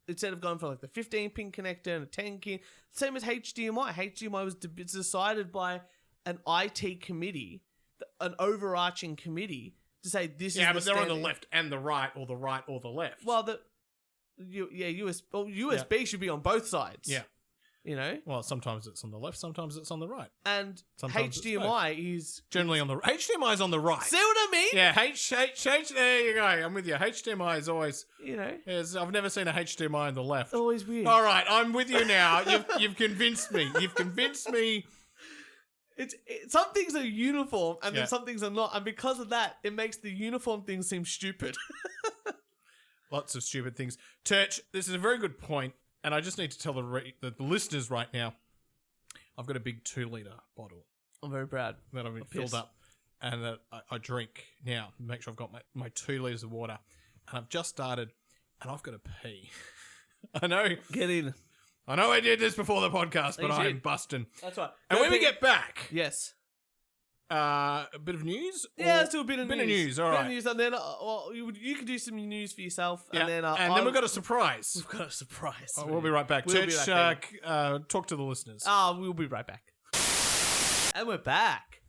[SPEAKER 1] instead of going for like the 15-pin connector and a 10-pin, same as HDMI. HDMI was decided by an IT committee, an overarching committee, to say this is
[SPEAKER 2] yeah, but they're on the left and the right or the left.
[SPEAKER 1] Well, USB should be on both sides.
[SPEAKER 2] Yeah.
[SPEAKER 1] Well,
[SPEAKER 2] sometimes it's on the left, sometimes it's on the right.
[SPEAKER 1] And
[SPEAKER 2] sometimes
[SPEAKER 1] HDMI is
[SPEAKER 2] generally on the HDMI is on the right.
[SPEAKER 1] See what I mean?
[SPEAKER 2] Yeah, there you go. I'm with you. HDMI is always I've never seen a HDMI on the left.
[SPEAKER 1] Always weird.
[SPEAKER 2] All right, I'm with you now. You've convinced me. You've convinced me.
[SPEAKER 1] It's some things are uniform and then some things are not, and because of that, it makes the uniform thing seem stupid.
[SPEAKER 2] Lots of stupid things. Turch, this is a very good point. And I just need to tell the listeners right now, I've got a big 2-litre bottle.
[SPEAKER 1] I'm very proud.
[SPEAKER 2] That I've filled up and that I drink now. Make sure I've got my 2 litres of water. And I've just started and I've got to pee. I know.
[SPEAKER 1] Get in.
[SPEAKER 2] I know I did this before the podcast, but I'm busting.
[SPEAKER 1] That's right.
[SPEAKER 2] And when we get back...
[SPEAKER 1] Yes.
[SPEAKER 2] A bit of news?
[SPEAKER 1] Yeah, let's do a bit of news.
[SPEAKER 2] All right.
[SPEAKER 1] Bit of news, and then you can do some news for yourself,
[SPEAKER 2] yeah.
[SPEAKER 1] and
[SPEAKER 2] then we've got a surprise.
[SPEAKER 1] We've got a surprise.
[SPEAKER 2] We'll be right back.
[SPEAKER 1] We'll
[SPEAKER 2] Turch,
[SPEAKER 1] be back,
[SPEAKER 2] talk to the listeners.
[SPEAKER 1] We'll be right back. And we're back.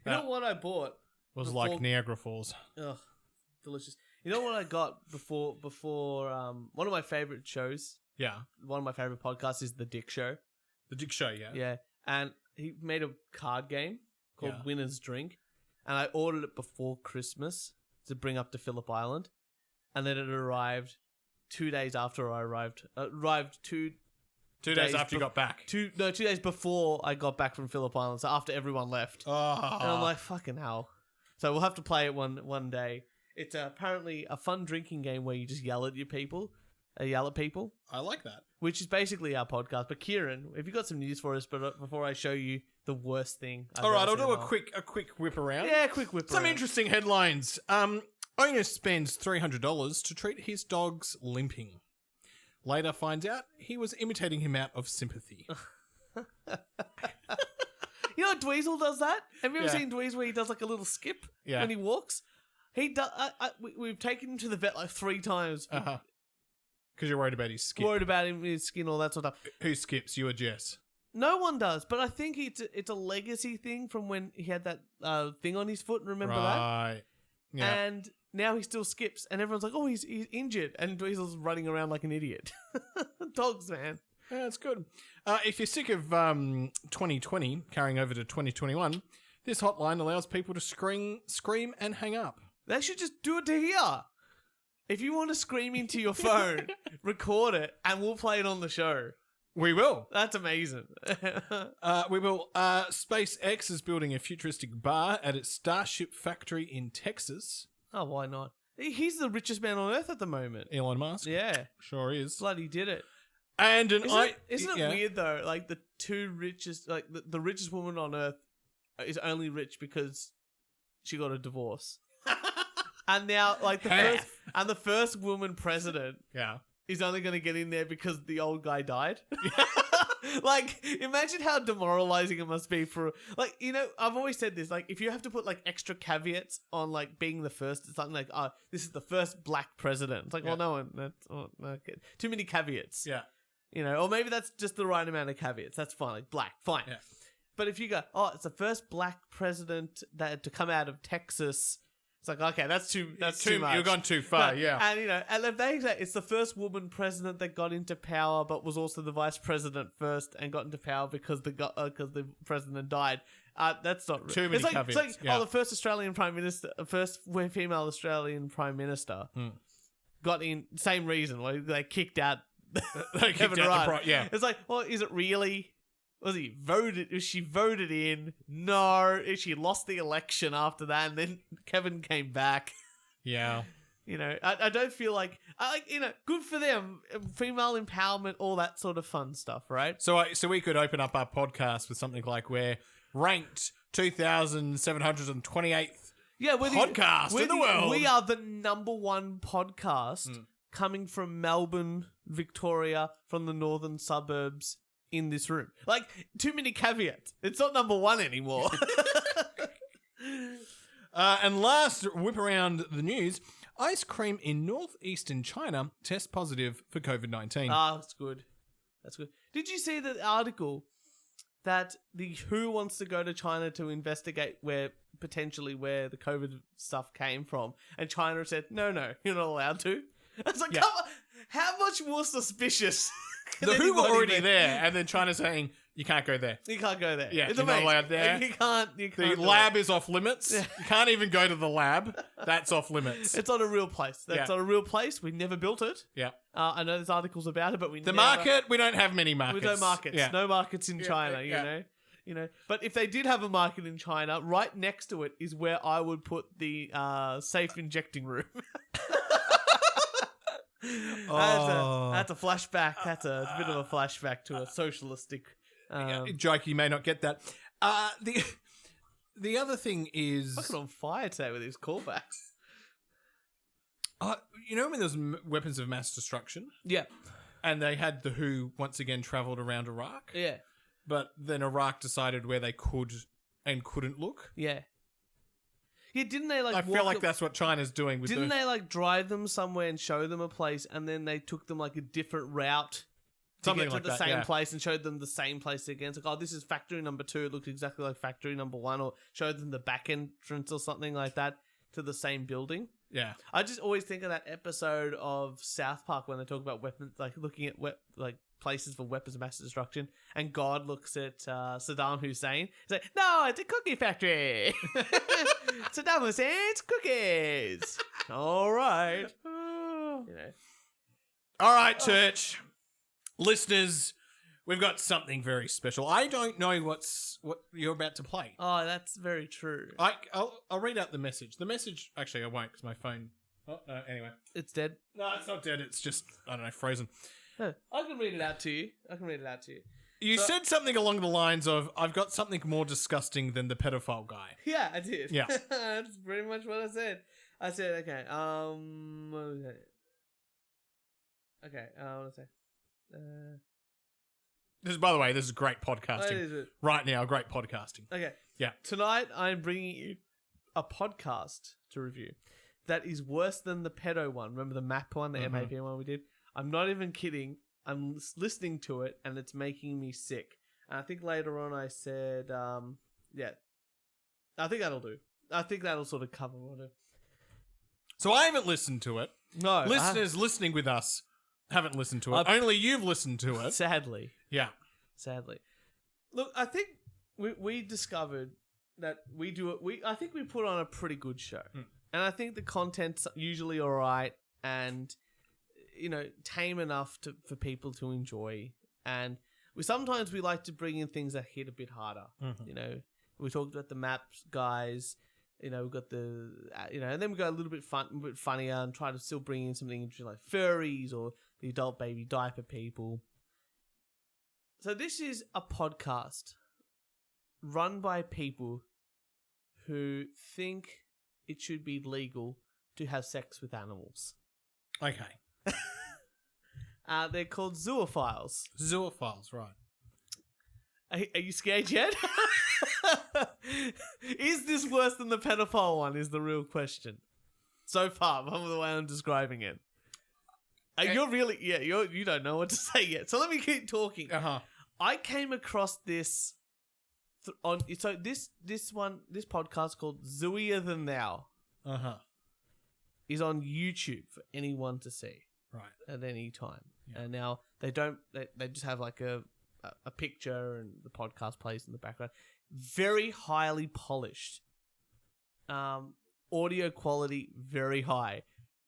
[SPEAKER 1] You know what I bought?
[SPEAKER 2] Was like Niagara Falls.
[SPEAKER 1] Ugh, delicious. You know what I got before one of my favorite shows?
[SPEAKER 2] Yeah.
[SPEAKER 1] One of my favorite podcasts is The Dick Show.
[SPEAKER 2] The Dick Show, yeah.
[SPEAKER 1] Yeah, and he made a card game called Winner's Drink, and I ordered it before Christmas to bring up to Phillip Island, and then it arrived 2 days after I arrived. Arrived two
[SPEAKER 2] days after you got back.
[SPEAKER 1] 2 days before I got back from Phillip Island, so after everyone left.
[SPEAKER 2] Oh.
[SPEAKER 1] And I'm like, fucking hell. So we'll have to play it one day. It's apparently a fun drinking game where you just yell at people.
[SPEAKER 2] I like that.
[SPEAKER 1] Which is basically our podcast. But Kieran, have you got some news for us? But before I show you the worst thing,
[SPEAKER 2] all right, I'll do a quick whip around.
[SPEAKER 1] Yeah, quick whip around.
[SPEAKER 2] Some interesting headlines. Owner spends $300 to treat his dog's limping. Later finds out he was imitating him out of sympathy.
[SPEAKER 1] You know, how Dweezil does that? Have you ever
[SPEAKER 2] Yeah.
[SPEAKER 1] seen Dweezil where he does like a little skip
[SPEAKER 2] Yeah.
[SPEAKER 1] when he walks? He does. We've taken him to the vet like 3 times.
[SPEAKER 2] Because you're worried about his skip.
[SPEAKER 1] Worried about him, his skin, all that sort of stuff.
[SPEAKER 2] Who skips? You or Jess?
[SPEAKER 1] No one does, but I think it's a legacy thing from when he had that thing on his foot. Remember that?
[SPEAKER 2] Right. Yeah.
[SPEAKER 1] And now he still skips, and everyone's like, "Oh, he's injured," and Dweezil's running around like an idiot. Dogs, man.
[SPEAKER 2] Yeah, that's good. If you're sick of 2020 carrying over to 2021, this hotline allows people to scream and hang up.
[SPEAKER 1] They should just do it to here. If you want to scream into your phone, record it, and we'll play it on the show.
[SPEAKER 2] We will.
[SPEAKER 1] That's amazing.
[SPEAKER 2] We will. SpaceX is building a futuristic bar at its Starship factory in Texas.
[SPEAKER 1] Oh, why not? He's the richest man on Earth at the moment.
[SPEAKER 2] Elon Musk.
[SPEAKER 1] Yeah.
[SPEAKER 2] Sure is.
[SPEAKER 1] Bloody did it.
[SPEAKER 2] And
[SPEAKER 1] Isn't it weird, though? Like, the two richest... Like, the richest woman on Earth is only rich because she got a divorce. And now, like, the first woman president...
[SPEAKER 2] Yeah.
[SPEAKER 1] is only going to get in there because the old guy died. Like, imagine how demoralizing it must be for, like, you know, I've always said this, like, if you have to put, like, extra caveats on, like, being the first, it's something like, oh, this is the first black president. It's like, well, no one, okay. Too many caveats.
[SPEAKER 2] Yeah.
[SPEAKER 1] You know, or maybe that's just the right amount of caveats. That's fine, like, black, fine.
[SPEAKER 2] Yeah.
[SPEAKER 1] But if you go, oh, it's the first black president that to come out of Texas... It's like, okay, that's too much.
[SPEAKER 2] You've gone too far, yeah.
[SPEAKER 1] And, you know, and if they say it's the first woman president that got into power, but was also the vice president first and got into power because the president died. That's not
[SPEAKER 2] too many caveats.
[SPEAKER 1] It's like, the first Australian prime minister, first female Australian prime minister got in, same reason, why they kicked out Kevin Rudd. It's like, well, is it really... Was she voted in? No. She lost the election after that, and then Kevin came back.
[SPEAKER 2] Yeah.
[SPEAKER 1] You know, I don't feel like, you know, good for them. Female empowerment, all that sort of fun stuff, right?
[SPEAKER 2] So we could open up our podcast with something like we're ranked 2,728th podcast in the world.
[SPEAKER 1] We are the #1 podcast coming from Melbourne, Victoria, from the northern suburbs. In this room. Like, too many caveats. It's not #1 anymore.
[SPEAKER 2] And last, whip around the news, ice cream in northeastern China tests positive for COVID-19.
[SPEAKER 1] That's good. That's good. Did you see the article that the WHO wants to go to China to investigate where the COVID stuff came from? And China said, no, you're not allowed to. I was like, come on, how much more suspicious?
[SPEAKER 2] The WHO were already there, and then China's saying, you can't go there.
[SPEAKER 1] You can't go there.
[SPEAKER 2] Yeah,
[SPEAKER 1] it's
[SPEAKER 2] you're not allowed there.
[SPEAKER 1] You can't
[SPEAKER 2] the lab is off limits. Yeah. You can't even go to the lab. That's off limits.
[SPEAKER 1] It's not a real place. That's not a real place. We never built it.
[SPEAKER 2] Yeah.
[SPEAKER 1] I know there's articles about it, but we
[SPEAKER 2] market, we don't have many markets.
[SPEAKER 1] We don't markets. Yeah. No markets in China, you know. But if they did have a market in China, right next to it is where I would put the safe injecting room. That's a flashback. That's a bit of a flashback to a socialistic
[SPEAKER 2] joke. You may not get that. The other thing is,
[SPEAKER 1] fucking on fire today with these callbacks.
[SPEAKER 2] You know when there's weapons of mass destruction?
[SPEAKER 1] Yeah.
[SPEAKER 2] And they had the WHO once again travelled around Iraq?
[SPEAKER 1] Yeah.
[SPEAKER 2] But then Iraq decided where they could and couldn't look?
[SPEAKER 1] Yeah. Yeah, didn't they like...
[SPEAKER 2] I feel like that's what China's doing with
[SPEAKER 1] Didn't they like drive them somewhere and show them a place and then they took them like a different route to get to the same place and showed them the same place again? It's like, oh, this is factory number 2. It looks exactly like factory number 1, or showed them the back entrance or something like that to the same building.
[SPEAKER 2] Yeah.
[SPEAKER 1] I just always think of that episode of South Park when they talk about weapons, like looking at places for weapons of mass destruction, and God looks at Saddam Hussein. He's like, no, it's a cookie factory. Saddam Hussein's cookies. All right. You know.
[SPEAKER 2] All right, church. Listeners, we've got something very special. I don't know what you're about to play.
[SPEAKER 1] Oh, that's very true.
[SPEAKER 2] I'll read out the message. The message, actually, I won't because my phone... Oh, no, anyway.
[SPEAKER 1] It's dead?
[SPEAKER 2] No, it's not dead. It's just, I don't know, frozen.
[SPEAKER 1] I can read it out to you.
[SPEAKER 2] You said something along the lines of, I've got something more disgusting than the pedophile guy.
[SPEAKER 1] Yeah, I did.
[SPEAKER 2] Yeah.
[SPEAKER 1] That's pretty much what I said. I said, okay, what was that? Okay, what did I say?
[SPEAKER 2] By the way, this is great podcasting.
[SPEAKER 1] Is it?
[SPEAKER 2] Right now, great podcasting.
[SPEAKER 1] Okay.
[SPEAKER 2] Yeah.
[SPEAKER 1] Tonight, I'm bringing you a podcast to review that is worse than the pedo one. Remember the map one, the MAP one we did? I'm not even kidding. I'm listening to it, and it's making me sick. And I think later on I said, yeah, I think that'll do. I think that'll sort of cover what it.
[SPEAKER 2] So I haven't listened to it.
[SPEAKER 1] No.
[SPEAKER 2] Listeners listening with us haven't listened to it. Only you've listened to it.
[SPEAKER 1] Sadly.
[SPEAKER 2] Yeah.
[SPEAKER 1] Sadly. Look, I think we discovered that we do it. I think we put on a pretty good show. And I think the content's usually all right and, tame enough for people to enjoy. And sometimes we like to bring in things that hit a bit harder. We talked about the maps guys. We've got the, and then we go a little bit funnier and try to still bring in something interesting like furries or the adult baby diaper people. So this is a podcast run by people who think it should be legal to have sex with animals.
[SPEAKER 2] Okay.
[SPEAKER 1] They're called zoophiles.
[SPEAKER 2] Zoophiles, right.
[SPEAKER 1] Are you scared yet? Is this worse than the pedophile one is the real question. So far, from the way I'm describing it. You're really... Yeah, you don't know what to say yet. So let me keep talking. I came across this... this podcast called Zooier Than Thou is on YouTube for anyone to see.
[SPEAKER 2] Right.
[SPEAKER 1] At any time.
[SPEAKER 2] Yeah.
[SPEAKER 1] And now they just have like a picture and the podcast plays in the background. Very highly polished. Audio quality, very high.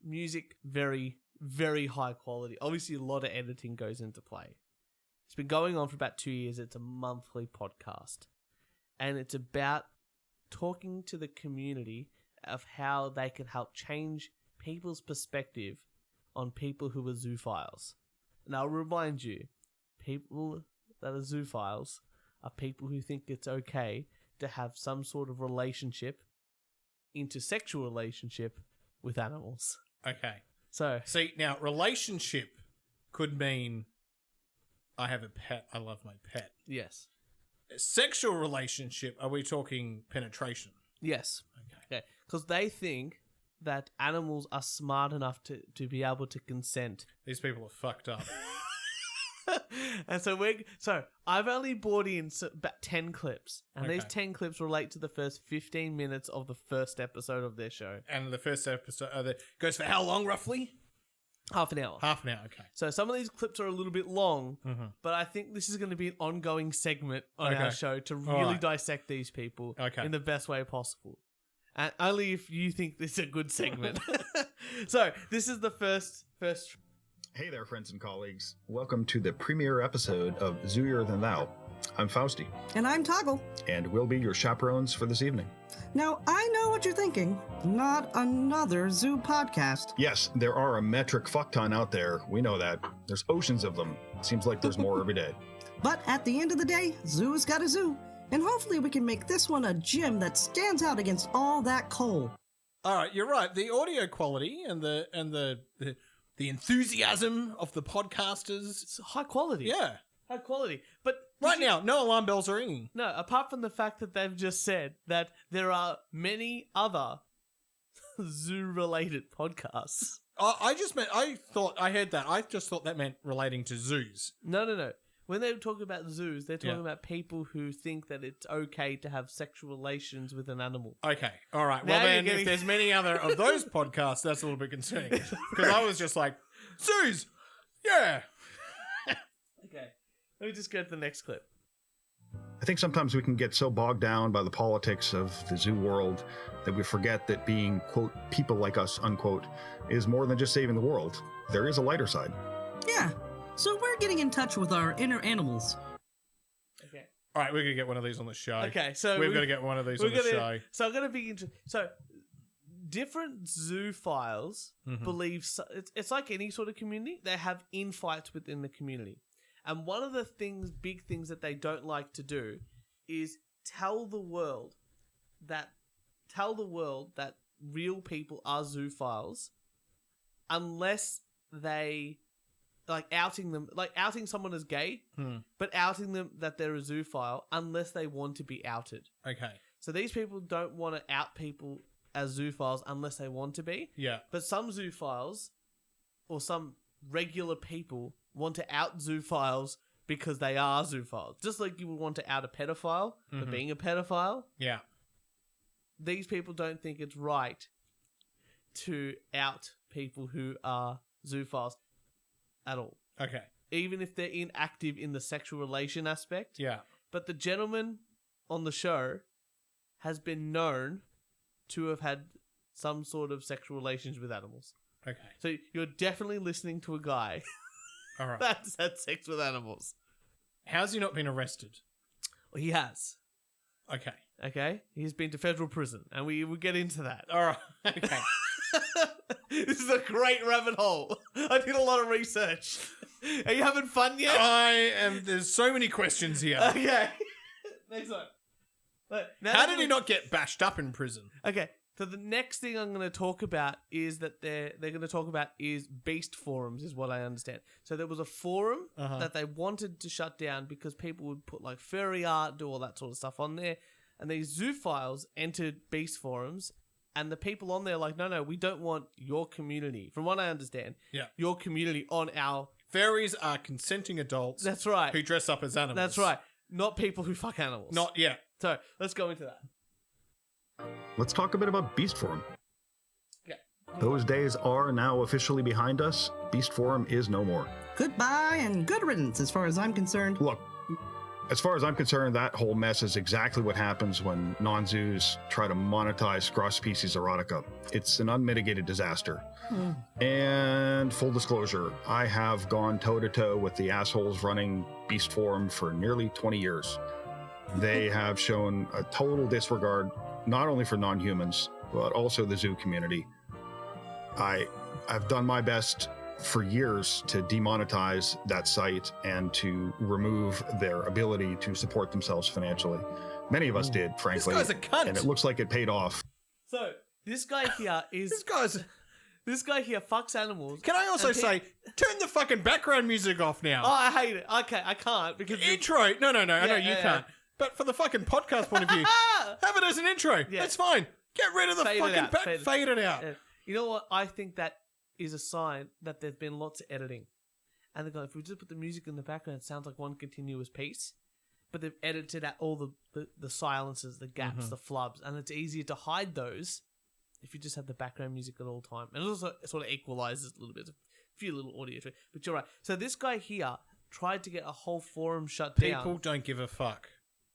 [SPEAKER 1] Music, very, very high quality. Obviously, a lot of editing goes into play. It's been going on for about 2 years. It's a monthly podcast. And it's about talking to the community of how they can help change people's perspective on people who are zoophiles. And I'll remind you, people that are zoophiles are people who think it's okay to have some sort of relationship, intersexual relationship, with animals.
[SPEAKER 2] Okay.
[SPEAKER 1] So,
[SPEAKER 2] see, now, relationship could mean I have a pet, I love my pet.
[SPEAKER 1] yes.
[SPEAKER 2] Sexual relationship, are we talking penetration?
[SPEAKER 1] Yes.
[SPEAKER 2] Okay.
[SPEAKER 1] Because they think that animals are smart enough to be able to consent.
[SPEAKER 2] These people are fucked up.
[SPEAKER 1] And so I've only brought in about 10 clips, and these 10 clips relate to the first 15 minutes of the first episode of their show.
[SPEAKER 2] And the first episode goes for how long, roughly?
[SPEAKER 1] Half an hour.
[SPEAKER 2] Half an hour, okay.
[SPEAKER 1] So some of these clips are a little bit long, but I think this is going to be an ongoing segment on our show to really dissect these people in the best way possible. And only if you think this is a good segment. So this is the first.
[SPEAKER 3] Hey there, friends and colleagues. Welcome to the premiere episode of Zooier Than Thou. I'm Fausty.
[SPEAKER 4] And I'm Toggle.
[SPEAKER 3] And we'll be your chaperones for this evening.
[SPEAKER 4] Now, I know what you're thinking. Not another zoo podcast.
[SPEAKER 3] Yes, there are a metric fuckton out there. We know that. There's oceans of them. Seems like there's more every day.
[SPEAKER 4] But at the end of the day, zoo's got a zoo. And hopefully we can make this one a gem that stands out against all that coal.
[SPEAKER 2] All right, you're right. The audio quality and the enthusiasm of the podcasters.
[SPEAKER 1] It's high quality.
[SPEAKER 2] Yeah.
[SPEAKER 1] High quality. But
[SPEAKER 2] right now, no alarm bells are ringing.
[SPEAKER 1] No, apart from the fact that they've just said that there are many other zoo-related podcasts.
[SPEAKER 2] I heard that. I just thought that meant relating to zoos.
[SPEAKER 1] No. When they talk about zoos, they're talking about people who think that it's okay to have sexual relations with an animal.
[SPEAKER 2] Okay, all right. Well, then, if there's many other of those podcasts, that's a little bit concerning. Because I was just like, zoos! Yeah!
[SPEAKER 1] Okay, let me just go to the next clip.
[SPEAKER 3] I think sometimes we can get so bogged down by the politics of the zoo world that we forget that being, quote, people like us, unquote, is more than just saving the world. There is a lighter side.
[SPEAKER 4] Yeah. So we're getting in touch with our inner animals.
[SPEAKER 1] Okay.
[SPEAKER 2] All right, we're going to get one of these on the show.
[SPEAKER 1] Okay, so
[SPEAKER 2] we've got to get one of these on the show.
[SPEAKER 1] So I'm going to be interested. So different zoophiles believe it's like any sort of community. They have infights within the community. And one of the big things that they don't like to do is tell the world that real people are zoophiles unless they like outing them, like outing someone as gay, but outing them that they're a zoophile unless they want to be outed.
[SPEAKER 2] Okay.
[SPEAKER 1] So these people don't want to out people as zoophiles unless they want to be.
[SPEAKER 2] Yeah.
[SPEAKER 1] But some zoophiles or some regular people want to out zoophiles because they are zoophiles. Just like you would want to out a pedophile for being a pedophile.
[SPEAKER 2] Yeah.
[SPEAKER 1] These people don't think it's right to out people who are zoophiles at all.
[SPEAKER 2] Okay.
[SPEAKER 1] Even if they're inactive in the sexual relation aspect.
[SPEAKER 2] Yeah.
[SPEAKER 1] But the gentleman on the show has been known to have had some sort of sexual relations with animals.
[SPEAKER 2] Okay.
[SPEAKER 1] So you're definitely listening to a guy
[SPEAKER 2] All right.
[SPEAKER 1] that's had sex with animals.
[SPEAKER 2] How's he not been arrested?
[SPEAKER 1] Well, he has.
[SPEAKER 2] Okay.
[SPEAKER 1] Okay? He's been to federal prison, and we will get into that.
[SPEAKER 2] All right. Okay.
[SPEAKER 1] This is a great rabbit hole. I did a lot of research. Are you having fun yet?
[SPEAKER 2] There's so many questions here.
[SPEAKER 1] Okay. Next one.
[SPEAKER 2] How did he not get bashed up in prison?
[SPEAKER 1] Okay. So the next thing I'm going to talk about is that they're going to talk about is beast forums, is what I understand. So there was a forum that they wanted to shut down because people would put like furry art, do all that sort of stuff on there, and these zoophiles entered beast forums, and the people on there like, no, we don't want your community. From what I understand, your community on our
[SPEAKER 2] Fairies are consenting adults.
[SPEAKER 1] That's right.
[SPEAKER 2] Who dress up as animals.
[SPEAKER 1] That's right. Not people who fuck animals.
[SPEAKER 2] Not yet.
[SPEAKER 1] So let's go into that.
[SPEAKER 3] Let's talk a bit about Beast Forum.
[SPEAKER 1] Yeah.
[SPEAKER 3] Those days are now officially behind us. Beast Forum is no more.
[SPEAKER 4] Goodbye and good riddance as far as I'm concerned.
[SPEAKER 3] Look, as far as I'm concerned, that whole mess is exactly what happens when non-zoos try to monetize cross-species erotica. It's an unmitigated disaster. And full disclosure, I have gone toe-to-toe with the assholes running Beast Forum for nearly 20 years. They have shown a total disregard, not only for non-humans, but also the zoo community. I've done my best for years to demonetize that site and to remove their ability to support themselves financially. Many of us did, frankly.
[SPEAKER 2] This guy's a cunt.
[SPEAKER 3] And it looks like it paid off.
[SPEAKER 1] So this guy here is this guy here fucks animals.
[SPEAKER 2] Can I also say, turn the fucking background music off now?
[SPEAKER 1] Oh, I hate it. Okay, I can't because
[SPEAKER 2] Intro. No. I know you
[SPEAKER 1] yeah.
[SPEAKER 2] can't. But for the fucking podcast point of view, have it as an intro.
[SPEAKER 1] Yeah.
[SPEAKER 2] That's fine. Get rid of the
[SPEAKER 1] Fade it
[SPEAKER 2] fucking
[SPEAKER 1] out.
[SPEAKER 2] fade it out.
[SPEAKER 1] Yeah. You know what? I think that is a sign that there's been lots of editing. And they're going, if we just put the music in the background, it sounds like one continuous piece. But they've edited out all the silences, the gaps, the flubs, and it's easier to hide those if you just have the background music at all time. And it also sort of equalizes a little bit, a few little audio tricks. But you're right. So this guy here tried to get a whole forum shut down.
[SPEAKER 2] People don't give a fuck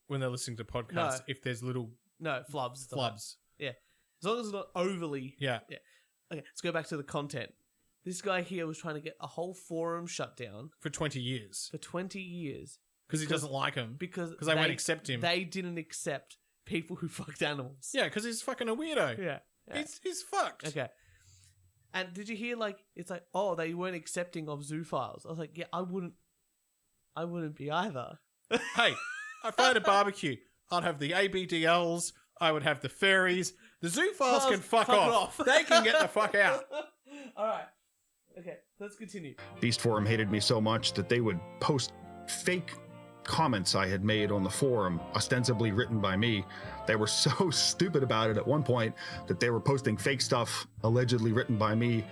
[SPEAKER 2] when they're listening to podcasts if there's little
[SPEAKER 1] flubs.
[SPEAKER 2] flubs.
[SPEAKER 1] Yeah. As long as it's not overly...
[SPEAKER 2] Yeah.
[SPEAKER 1] Okay, let's go back to the content. This guy here was trying to get a whole forum shut down.
[SPEAKER 2] For 20 years.
[SPEAKER 1] For 20 years.
[SPEAKER 2] Because he doesn't like him.
[SPEAKER 1] Because
[SPEAKER 2] they won't accept him.
[SPEAKER 1] They didn't accept people who fucked animals.
[SPEAKER 2] Yeah, because he's fucking a weirdo.
[SPEAKER 1] Yeah.
[SPEAKER 2] He's fucked.
[SPEAKER 1] Okay. And did you hear, like, it's like, oh, they weren't accepting of zoophiles. I was like, yeah, I wouldn't be either.
[SPEAKER 2] Hey, if I had a barbecue, I'd have the ABDLs, I would have the fairies. The zoophiles can fuck off. They can get the fuck out.
[SPEAKER 1] All right. Okay, let's continue.
[SPEAKER 3] Beast Forum hated me so much that they would post fake comments I had made on the forum, ostensibly written by me. They were so stupid about it at one point that they were posting fake stuff allegedly written by me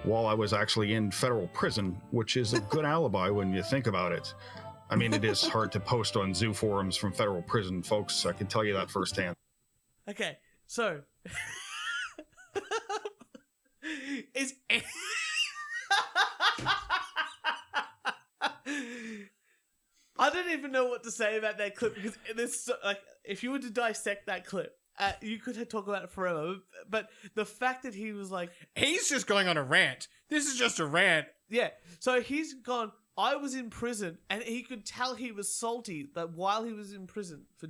[SPEAKER 3] while I was actually in federal prison, which is a good alibi when you think about it. I mean, it is hard to post on zoo forums from federal prison, folks. I can tell you that firsthand.
[SPEAKER 1] Okay, so... I don't even know what to say about that clip because there's so, like, if you were to dissect that clip, you could talk about it forever. But the fact that he was like,
[SPEAKER 2] he's just going on a rant. This is just a rant.
[SPEAKER 1] Yeah. So he's gone. I was in prison, and he could tell he was salty that while he was in prison for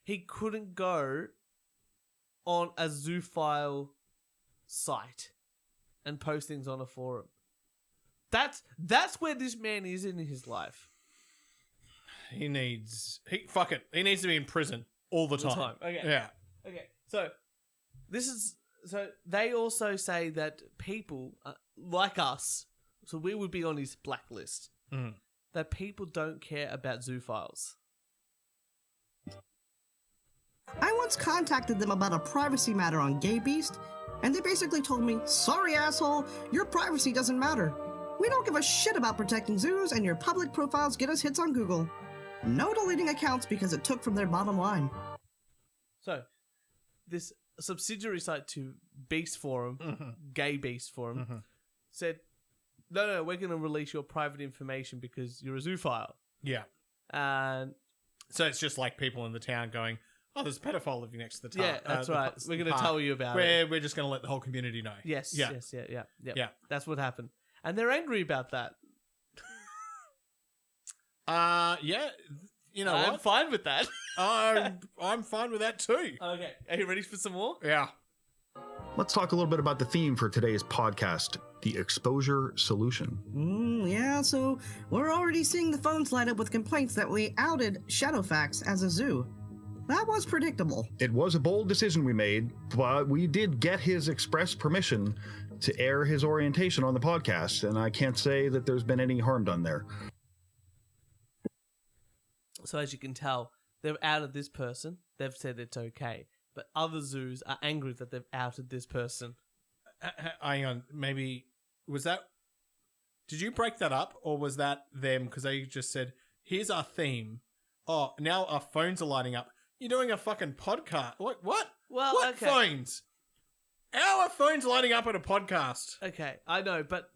[SPEAKER 1] he couldn't go on a zoophile site and post things on a forum. That's where this man is in his life.
[SPEAKER 2] He needs to be in prison all the time.
[SPEAKER 1] Okay.
[SPEAKER 2] Yeah.
[SPEAKER 1] Okay. So they also say that people like us so we would be on his blacklist, that people don't care about zoophiles.
[SPEAKER 4] I once contacted them about a privacy matter on Gay Beast, and they basically told me, sorry asshole, your privacy doesn't matter. We don't give a shit about protecting zoos, and your public profiles get us hits on Google. No deleting accounts because it took from their bottom line.
[SPEAKER 1] So, this subsidiary site to Beast Forum, Gay Beast Forum, said, no, we're going to release your private information because you're a zoophile.
[SPEAKER 2] Yeah.
[SPEAKER 1] And
[SPEAKER 2] So it's just like people in the town going, oh, there's a pedophile living next to the
[SPEAKER 1] yeah, that's right. We're going to tell you about it.
[SPEAKER 2] We're just going to let the whole community know.
[SPEAKER 1] Yes,
[SPEAKER 2] Yeah.
[SPEAKER 1] Yeah. That's what happened. And they're angry about that.
[SPEAKER 2] Yeah. You know
[SPEAKER 1] I'm
[SPEAKER 2] what?
[SPEAKER 1] fine with that.
[SPEAKER 2] I'm fine with that too.
[SPEAKER 1] Okay. Are you ready for some more?
[SPEAKER 2] Yeah.
[SPEAKER 3] Let's talk a little bit about the theme for today's podcast, the exposure solution.
[SPEAKER 4] Yeah, so we're already seeing the phones light up with complaints that we outed Shadowfax as a zoo. That was predictable.
[SPEAKER 3] It was a bold decision we made, but we did get his express permission to air his orientation on the podcast, and I can't say that there's been any harm done there.
[SPEAKER 1] So as you can tell, they've outed this person. They've said it's okay. But other zoos are angry that they've outed this person.
[SPEAKER 2] Hang on. Maybe, was that... Did you break that up, or was that them? Because they just said, here's our theme. Oh, now our phones are lighting up. You're doing a fucking podcast. What?
[SPEAKER 1] Well,
[SPEAKER 2] what
[SPEAKER 1] okay.
[SPEAKER 2] phones? How are phones lighting up at a podcast?
[SPEAKER 1] Okay, I know, but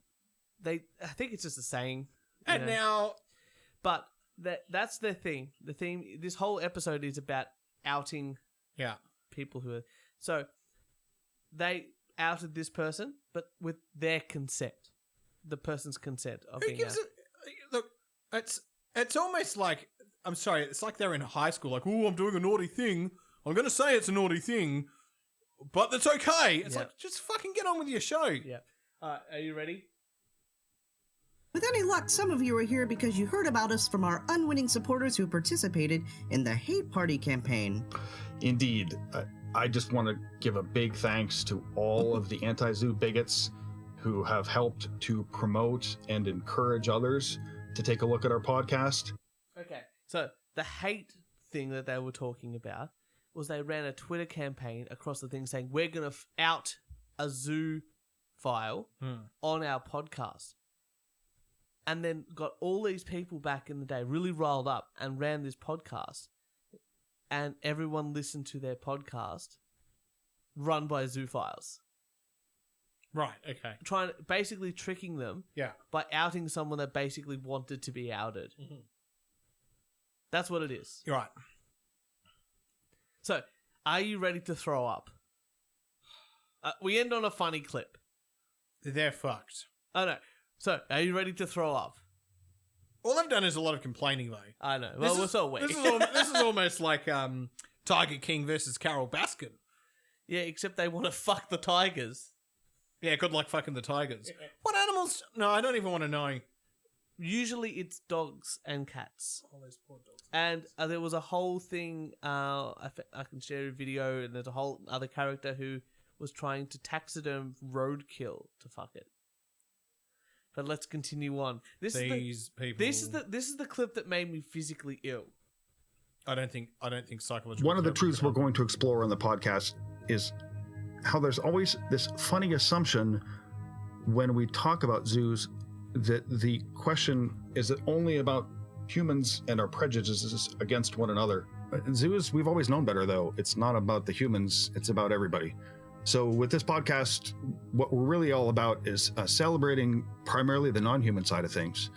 [SPEAKER 1] I think it's just a saying.
[SPEAKER 2] And now...
[SPEAKER 1] But that's their thing. The theme, this whole episode is about outing people who are... So, they outed this person, but with their consent. The person's consent of
[SPEAKER 2] Who
[SPEAKER 1] being
[SPEAKER 2] gives
[SPEAKER 1] outed.
[SPEAKER 2] it... Look, it's almost like... I'm sorry, it's like they're in high school, like, oh, I'm doing a naughty thing. I'm going to say it's a naughty thing, but that's okay. It's like, just fucking get on with your show.
[SPEAKER 1] Yeah. Are you ready?
[SPEAKER 4] With any luck, some of you are here because you heard about us from our unwitting supporters who participated in the Hate Party campaign.
[SPEAKER 3] Indeed. I just want to give a big thanks to all of the anti-zoo bigots who have helped to promote and encourage others to take a look at our podcast.
[SPEAKER 1] Okay. So, the hate thing that they were talking about was they ran a Twitter campaign across the thing saying, we're going to out a zoo file on our podcast. And then got all these people back in the day really riled up and ran this podcast. And everyone listened to their podcast run by zoophiles.
[SPEAKER 2] Right, okay.
[SPEAKER 1] Basically tricking them by outing someone that basically wanted to be outed. Mm-hmm. That's what it is.
[SPEAKER 2] You're right.
[SPEAKER 1] So, are you ready to throw up? We end on a funny clip.
[SPEAKER 2] They're fucked.
[SPEAKER 1] Oh, no. So, are you ready to throw up?
[SPEAKER 2] All they've done is a lot of complaining, though.
[SPEAKER 1] I know. Well, we're so weak.
[SPEAKER 2] This is almost like Tiger King versus Carol Baskin.
[SPEAKER 1] Yeah, except they want to fuck the tigers.
[SPEAKER 2] Yeah, good luck fucking the tigers. Yeah. What animals? No, I don't even want to know.
[SPEAKER 1] Usually it's dogs and cats.
[SPEAKER 2] Oh, those poor dogs.
[SPEAKER 1] And there was a whole thing, I can share a video, and there's a whole other character who was trying to taxiderm roadkill to fuck it. But let's continue on. This is the clip that made me physically ill.
[SPEAKER 2] I don't think psychological.
[SPEAKER 3] One of the truths we're going to explore on the podcast is how there's always this funny assumption when we talk about zoos that the question is it only about humans and our prejudices against one another. Zoos, we've always known better, though. It's not about the humans, it's about everybody. So with this podcast, what we're really all about is celebrating primarily the non-human side of things,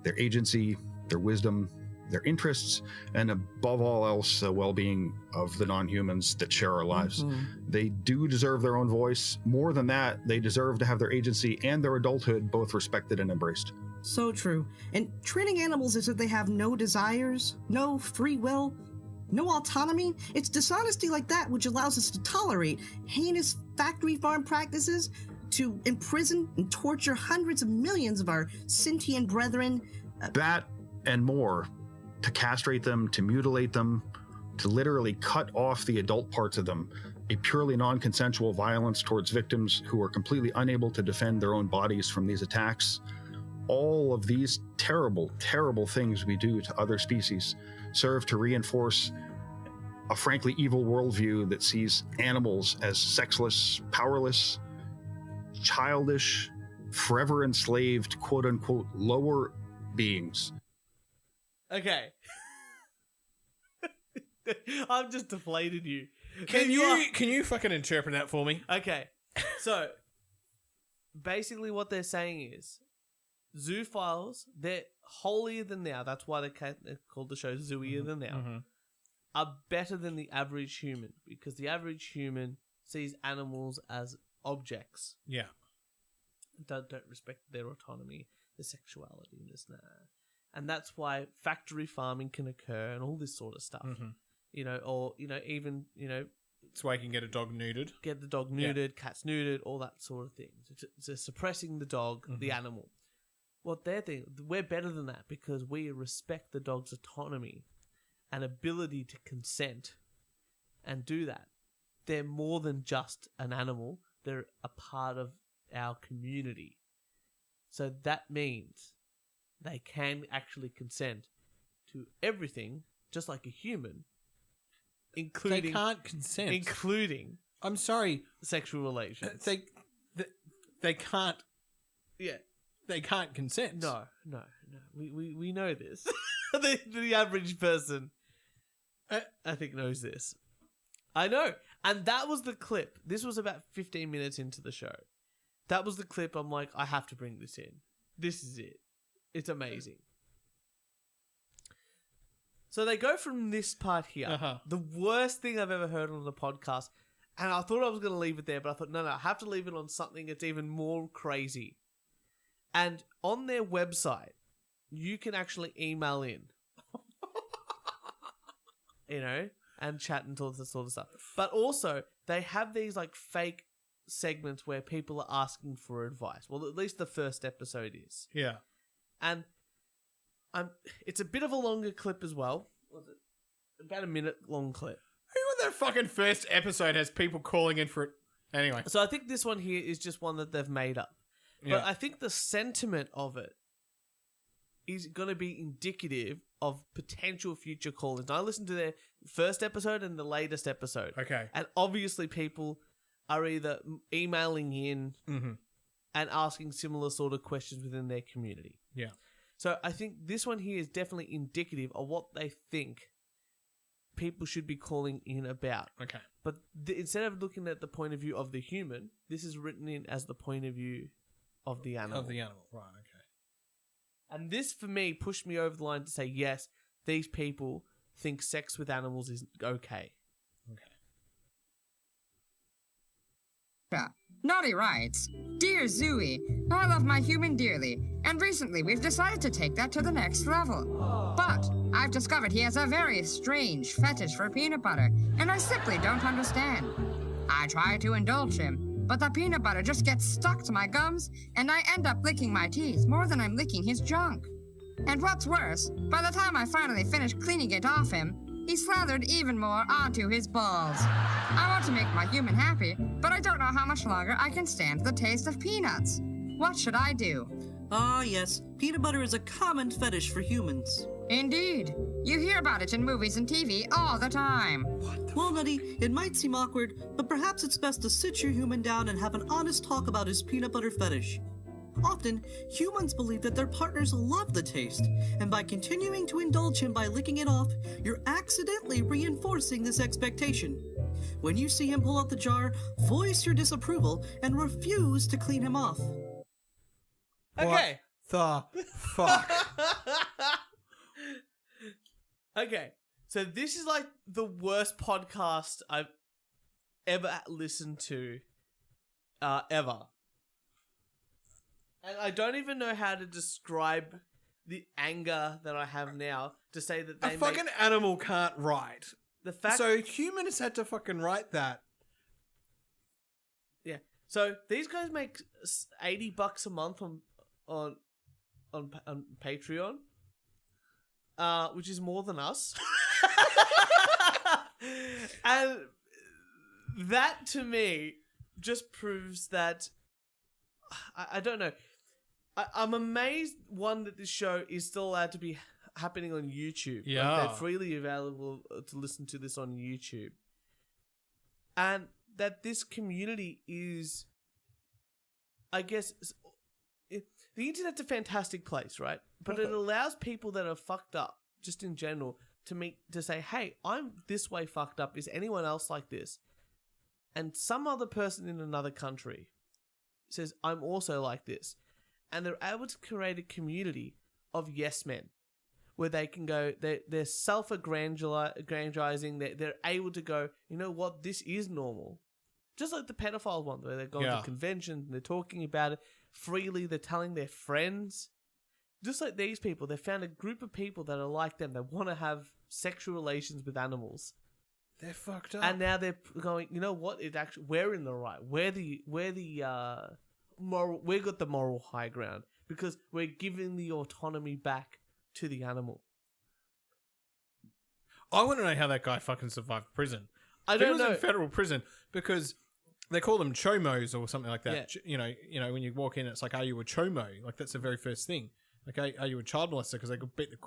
[SPEAKER 3] their agency, their wisdom, their interests, and above all else, the well-being of the non-humans that share our lives. Mm-hmm. They do deserve their own voice. More than that, they deserve to have their agency and their adulthood both respected and embraced.
[SPEAKER 4] So true. And treating animals as if they have no desires, no free will, no autonomy, it's dishonesty like that which allows us to tolerate heinous factory farm practices, to imprison and torture hundreds of millions of our sentient brethren.
[SPEAKER 3] That and more. To castrate them, to mutilate them, to literally cut off the adult parts of them, a purely non-consensual violence towards victims who are completely unable to defend their own bodies from these attacks. all of these terrible, terrible things we do to other species serve to reinforce a frankly evil worldview that sees animals as sexless, powerless, childish, forever enslaved, quote unquote, lower beings.
[SPEAKER 1] Okay. I've just deflated you.
[SPEAKER 2] Can you fucking interpret that for me?
[SPEAKER 1] Okay. So, basically what they're saying is, zoophiles, they're holier than thou, that's why they called the show Zooier Than Thou, are better than the average human, because the average human sees animals as objects.
[SPEAKER 2] Yeah.
[SPEAKER 1] Don't respect their autonomy, their sexuality, and this and that. And that's why factory farming can occur and all this sort of stuff. You know, or, you know, even, you know...
[SPEAKER 2] It's why you can get a dog neutered.
[SPEAKER 1] Get the dog neutered, cats neutered, all that sort of thing. It's suppressing the dog, the animal. What they're thinking, we're better than that because we respect the dog's autonomy and ability to consent and do that. They're more than just an animal. They're a part of our community. So that means they can actually consent to everything, just like a human, including...
[SPEAKER 2] They can't consent.
[SPEAKER 1] Including...
[SPEAKER 2] I'm sorry.
[SPEAKER 1] Sexual relations.
[SPEAKER 2] They can't...
[SPEAKER 1] Yeah.
[SPEAKER 2] They can't consent.
[SPEAKER 1] No. We know this. the average person, I think, knows this. I know. And that was the clip. This was about 15 minutes into the show. That was the clip. I'm like, I have to bring this in. This is it. It's amazing. So they go from this part here. The worst thing I've ever heard on the podcast. And I thought I was going to leave it there, but I thought, no, I have to leave it on something that's even more crazy. And on their website, you can actually email in. You know, and chat and all this sort of stuff. But also, they have these like fake segments where people are asking for advice. Well, at least the first episode is.
[SPEAKER 2] Yeah.
[SPEAKER 1] And it's a bit of a longer clip as well. Was it about a minute long clip?
[SPEAKER 2] Who in that fucking first episode has people calling in for it? Anyway.
[SPEAKER 1] So I think this one here is just one that they've made up.
[SPEAKER 2] Yeah.
[SPEAKER 1] But I think the sentiment of it is going to be indicative of potential future call-ins. I listened to their first episode and the latest episode.
[SPEAKER 2] Okay.
[SPEAKER 1] And obviously people are either emailing in and asking similar sort of questions within their community.
[SPEAKER 2] Yeah.
[SPEAKER 1] So I think this one here is definitely indicative of what they think people should be calling in about.
[SPEAKER 2] Okay.
[SPEAKER 1] But instead of looking at the point of view of the human, this is written in as the point of view of the animal.
[SPEAKER 2] Of the animal, right, okay.
[SPEAKER 1] And this, for me, pushed me over the line to say, yes, these people think sex with animals is okay.
[SPEAKER 2] Okay.
[SPEAKER 5] Naughty writes, Dear Zooey, I love my human dearly, and recently we've decided to take that to the next level. But I've discovered he has a very strange fetish for peanut butter, and I simply don't understand. I try to indulge him, but the peanut butter just gets stuck to my gums, and I end up licking my teeth more than I'm licking his junk. And what's worse, by the time I finally finish cleaning it off him, he slathered even more onto his balls. I want to make my human happy, but I don't know how much longer I can stand the taste of peanuts. What should I do?
[SPEAKER 4] Ah, yes. Peanut butter is a common fetish for humans.
[SPEAKER 5] Indeed. You hear about it in movies and TV all the time.
[SPEAKER 4] Well, Nutty, it might seem awkward, but perhaps it's best to sit your human down and have an honest talk about his peanut butter fetish. Often, humans believe that their partners love the taste, and by continuing to indulge him by licking it off, you're accidentally reinforcing this expectation. When you see him pull out the jar, voice your disapproval and refuse to clean him off.
[SPEAKER 1] Okay.
[SPEAKER 2] What the fuck?
[SPEAKER 1] Okay. So this is like the worst podcast I've ever listened to, ever. And I don't even know how to describe the anger that I have now to say that they
[SPEAKER 2] A fucking animal can't write.
[SPEAKER 1] the fact.
[SPEAKER 2] So humans had to fucking write that.
[SPEAKER 1] Yeah. So these guys make $80 a month on Patreon, which is more than us. And that to me just proves that I don't know. I'm amazed, one, that this show is still allowed to be happening on YouTube.
[SPEAKER 2] Yeah.
[SPEAKER 1] Like, they're freely available to listen to this on YouTube. And that this community is, I guess, the internet's a fantastic place, right? But it allows people that are fucked up, just in general, to say, hey, I'm this way fucked up. Is anyone else like this? And some other person in another country says, I'm also like this. And they're able to create a community of yes men where they can go, they're self-aggrandizing, they're able to go, you know what, this is normal. Just like the pedophile one, where they're going to conventions and they're talking about it freely, they're telling their friends. Just like these people, they found a group of people that are like them, that want to have sexual relations with animals.
[SPEAKER 2] They're fucked up.
[SPEAKER 1] And now they're going, you know what, we're in the right. We're the moral, we got the moral high ground because we're giving the autonomy back to the animal.
[SPEAKER 2] I want to know how that guy fucking survived prison.
[SPEAKER 1] I don't know.
[SPEAKER 2] He was in federal prison because they call them chomos or something like that.
[SPEAKER 1] Yeah.
[SPEAKER 2] You know, when you walk in, it's like, are you a chomo? Like, that's the very first thing. Like, are you a child molester? Because they could beat the...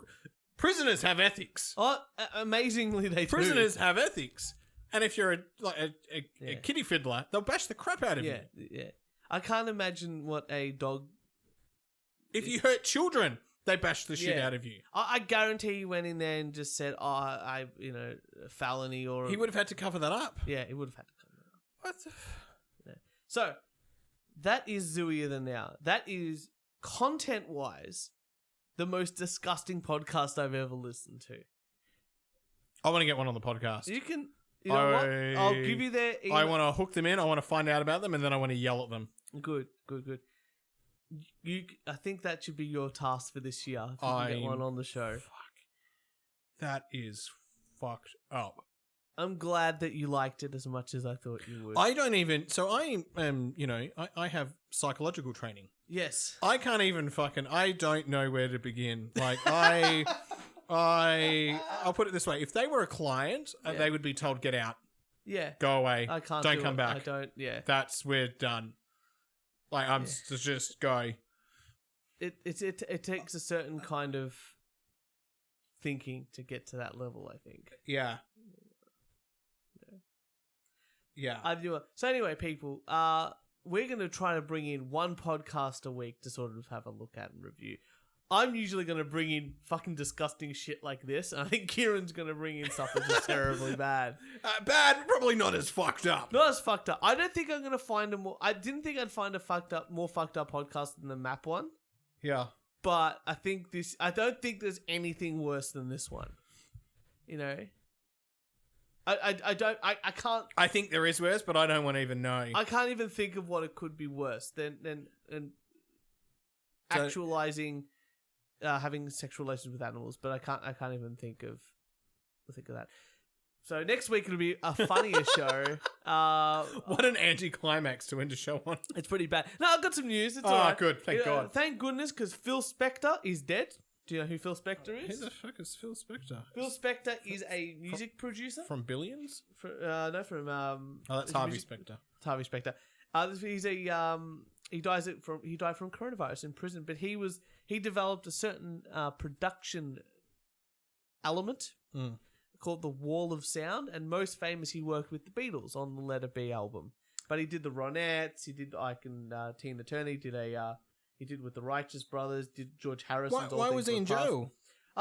[SPEAKER 2] Prisoners have ethics.
[SPEAKER 1] Oh, amazingly they do.
[SPEAKER 2] Prisoners have ethics. And if you're a kitty fiddler, they'll bash the crap out of you.
[SPEAKER 1] Yeah. I can't imagine what a dog...
[SPEAKER 2] If you hurt children, they bash the shit out of you.
[SPEAKER 1] I guarantee he went in there and just said, a felony or...
[SPEAKER 2] He would have had to cover that up.
[SPEAKER 1] Yeah, he would have had to cover that up.
[SPEAKER 2] What the...
[SPEAKER 1] Yeah. So, that is Zooier Than Now. That is, content-wise, the most disgusting podcast I've ever listened to.
[SPEAKER 2] I want to get one on the podcast.
[SPEAKER 1] You can... You know what? I'll give you their email.
[SPEAKER 2] I want to hook them in. I want to find out about them, and then I want to yell at them.
[SPEAKER 1] Good. I think that should be your task for this year. If you can get one on the show.
[SPEAKER 2] Fuck. That is fucked up.
[SPEAKER 1] I'm glad that you liked it as much as I thought you would.
[SPEAKER 2] I don't even... So I am, I have psychological training.
[SPEAKER 1] Yes.
[SPEAKER 2] I can't even fucking... I don't know where to begin. Like, I'll put it this way. If they were a client, they would be told, get out.
[SPEAKER 1] Yeah.
[SPEAKER 2] Go away.
[SPEAKER 1] I can't
[SPEAKER 2] Don't come back.
[SPEAKER 1] I don't, yeah.
[SPEAKER 2] We're done. Like, I'm just go.
[SPEAKER 1] It takes a certain kind of thinking to get to that level, I think.
[SPEAKER 2] Yeah. Yeah.
[SPEAKER 1] So anyway, people, we're going to try to bring in one podcast a week to sort of have a look at and review. I'm usually going to bring in fucking disgusting shit like this, and I think Kieran's going to bring in stuff that's just terribly bad.
[SPEAKER 2] Bad, probably not as fucked up.
[SPEAKER 1] Not as fucked up. I don't think I'm going to find I didn't think I'd find more fucked up podcast than the map one.
[SPEAKER 2] Yeah.
[SPEAKER 1] But I don't think there's anything worse than this one. You know? I can't...
[SPEAKER 2] I think there is worse, but I don't want to even know.
[SPEAKER 1] I can't even think of what it could be worse than actualizing having sexual relations with animals, but I can't even think of that. So next week it'll be a funnier show.
[SPEAKER 2] What an anticlimax to end a show on.
[SPEAKER 1] It's pretty bad. No, I've got some news. It's all right.
[SPEAKER 2] Good. Thank God.
[SPEAKER 1] Thank goodness, because Phil Spector is dead. Do you know who Phil Spector is?
[SPEAKER 2] Who the fuck is Phil Spector?
[SPEAKER 1] Phil Spector is a music producer.
[SPEAKER 2] From Billions?
[SPEAKER 1] That's
[SPEAKER 2] Harvey Specter.
[SPEAKER 1] It's Harvey Specter. He's a he died from coronavirus in prison, but he developed a certain production element called the Wall of Sound, and most famous he worked with the Beatles on the Letter B album. But he did the Ronettes, he did Tina Turner, he did with the Righteous Brothers, did George Harrison's.
[SPEAKER 2] Why was he in jail?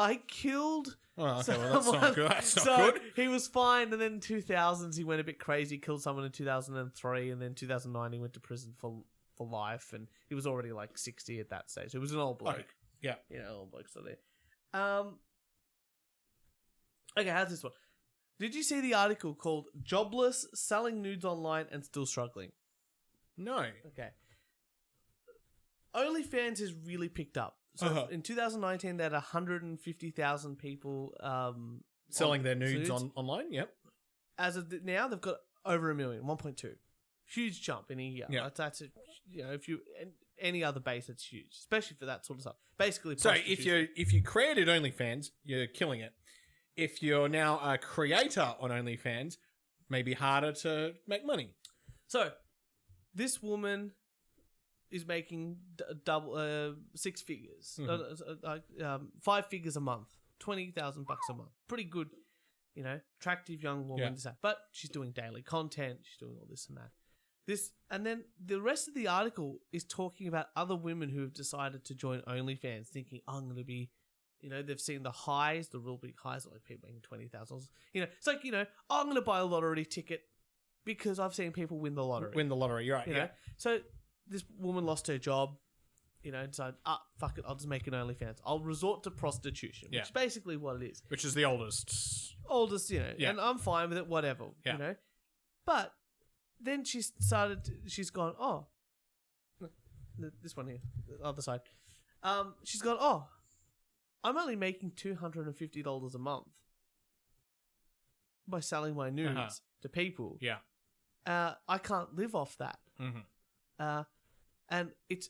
[SPEAKER 1] He killed.
[SPEAKER 2] Oh, okay, well that's not good. That's not good.
[SPEAKER 1] He was fine, and then in 2000s he went a bit crazy, killed someone in 2003, and then 2009 he went to prison for life, and he was already like 60 at that stage. It was an old bloke.
[SPEAKER 2] Okay. Yeah.
[SPEAKER 1] Old bloke. So there. Okay, how's this one? Did you see the article called "Jobless, Selling Nudes Online and Still Struggling"?
[SPEAKER 2] No.
[SPEAKER 1] Okay. OnlyFans has really picked up. So in 2019, they had 150,000 people
[SPEAKER 2] selling their nudes online. Yep.
[SPEAKER 1] As of now, they've got over 1 million, 1.2. Huge jump in a year.
[SPEAKER 2] Yeah.
[SPEAKER 1] That's if you any other base, it's huge, especially for that sort of stuff. Basically,
[SPEAKER 2] so if you created OnlyFans, you're killing it. If you're now a creator on OnlyFans, maybe harder to make money.
[SPEAKER 1] So this woman, is making double 6 figures, 5 figures a month, $20,000 a month. Pretty good, attractive young woman.
[SPEAKER 2] Yeah.
[SPEAKER 1] But she's doing daily content. She's doing all this and that. And then the rest of the article is talking about other women who have decided to join OnlyFans, thinking, I'm going to be, they've seen the highs, the real big highs, like people making $20,000. It's like, I'm going to buy a lottery ticket because I've seen people win the lottery.
[SPEAKER 2] You're right. Yeah.
[SPEAKER 1] So this woman lost her job, decided, fuck it, I'll just make an OnlyFans. I'll resort to prostitution, which is basically what it is.
[SPEAKER 2] Which is the oldest,
[SPEAKER 1] and I'm fine with it, whatever, But then she's gone, this one here, the other side. She's gone, I'm only making $250 a month by selling my nudes to people.
[SPEAKER 2] Yeah.
[SPEAKER 1] I can't live off that.
[SPEAKER 2] Mm-hmm.
[SPEAKER 1] And it's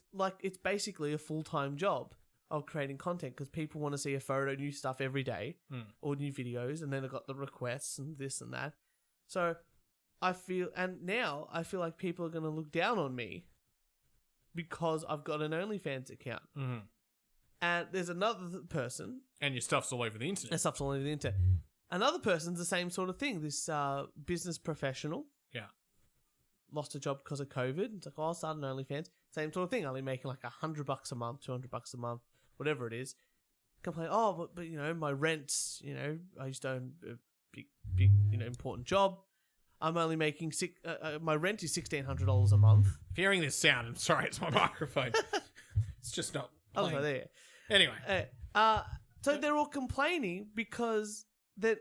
[SPEAKER 1] basically a full-time job of creating content because people want to see a photo, new stuff every day, or new videos, and then they've got the requests and this and that. So I feel like people are going to look down on me because I've got an OnlyFans account.
[SPEAKER 2] Mm-hmm.
[SPEAKER 1] And there's another person.
[SPEAKER 2] And your stuff's all over the internet.
[SPEAKER 1] And stuff's all over the internet. Another person's the same sort of thing. This business professional.
[SPEAKER 2] Yeah.
[SPEAKER 1] Lost a job because of COVID. It's like, I'll start an OnlyFans. Same sort of thing. Only making like $100 a month, $200 a month, whatever it is. Complain, but my rent's, I used to own a big, important job. I'm only making my rent is $1,600 a month.
[SPEAKER 2] If you're hearing this sound, I'm sorry, it's my microphone. It's just not playing.
[SPEAKER 1] Oh, there.
[SPEAKER 2] Anyway.
[SPEAKER 1] So they're all complaining because that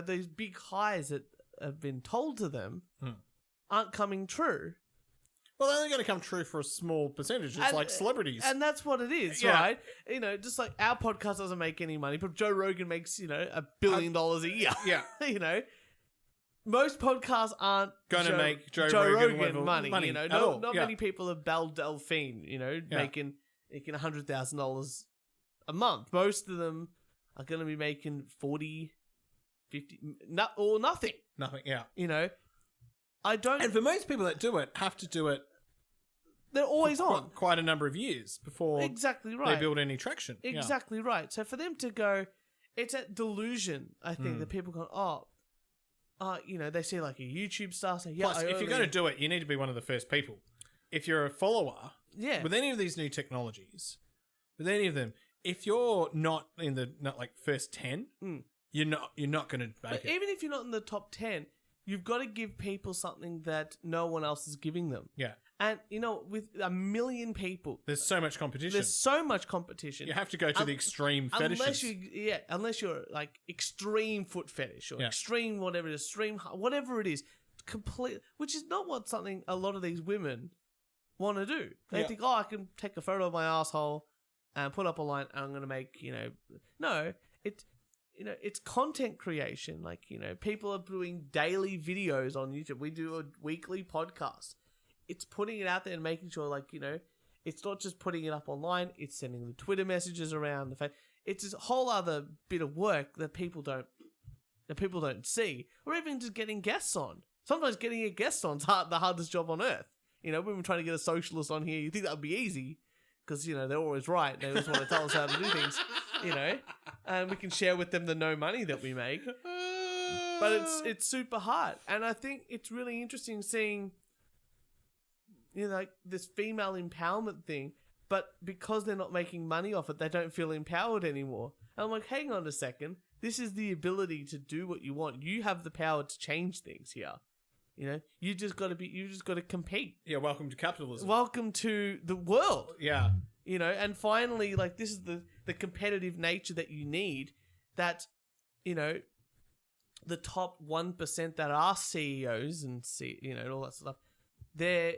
[SPEAKER 1] these big highs that have been told to them aren't coming true.
[SPEAKER 2] Well, they're only going to come true for a small percentage. It's like celebrities.
[SPEAKER 1] And that's what it is, right? Just like our podcast doesn't make any money, but Joe Rogan makes, $1 billion a year.
[SPEAKER 2] Yeah.
[SPEAKER 1] Most podcasts aren't
[SPEAKER 2] going to make Joe
[SPEAKER 1] Rogan money.
[SPEAKER 2] Not
[SPEAKER 1] many people are Belle Delphine, making $100,000 a month. Most of them are going to be making 40, 50, or nothing.
[SPEAKER 2] Nothing, yeah.
[SPEAKER 1] I don't.
[SPEAKER 2] And for most people that do it, have to do it.
[SPEAKER 1] They're always on.
[SPEAKER 2] Quite a number of years before
[SPEAKER 1] exactly right.
[SPEAKER 2] they build any traction.
[SPEAKER 1] Exactly right. So for them to go, it's a delusion, I think, that people go, they see like a YouTube star say,
[SPEAKER 2] Plus, if you're going to do it, you need to be one of the first people. If you're a follower, with any of these new technologies, with any of them, if you're not in the first 10, you're not going to make it.
[SPEAKER 1] Even if you're not in the top 10, you've got to give people something that no one else is giving them.
[SPEAKER 2] Yeah.
[SPEAKER 1] And, with 1 million people,
[SPEAKER 2] there's so much competition.
[SPEAKER 1] There's so much competition.
[SPEAKER 2] You have to go to the extreme fetishes.
[SPEAKER 1] Unless you're like extreme foot fetish or extreme whatever it is, extreme whatever it is, which is not what something a lot of these women want to do. They think, I can take a photo of my asshole and put up a line and I'm going to make, no, it's content creation. Like, people are doing daily videos on YouTube. We do a weekly podcast. It's putting it out there and making sure, it's not just putting it up online. It's sending the Twitter messages around. It's a whole other bit of work that people don't see, or even just getting guests on. Sometimes getting a guest on's the hardest job on earth. We've been trying to get a socialist on here. You think that would be easy because they're always right. They just want to tell us how to do things, and we can share with them the no money that we make. But it's super hard, and I think it's really interesting seeing. This female empowerment thing, but because they're not making money off it, they don't feel empowered anymore. And I'm like, hang on a second. This is the ability to do what you want. You have the power to change things here. You just got to compete.
[SPEAKER 2] Yeah, welcome to capitalism.
[SPEAKER 1] Welcome to the world.
[SPEAKER 2] Yeah.
[SPEAKER 1] And finally, this is the competitive nature that you need, that, the top 1% that are CEOs and all that stuff, they're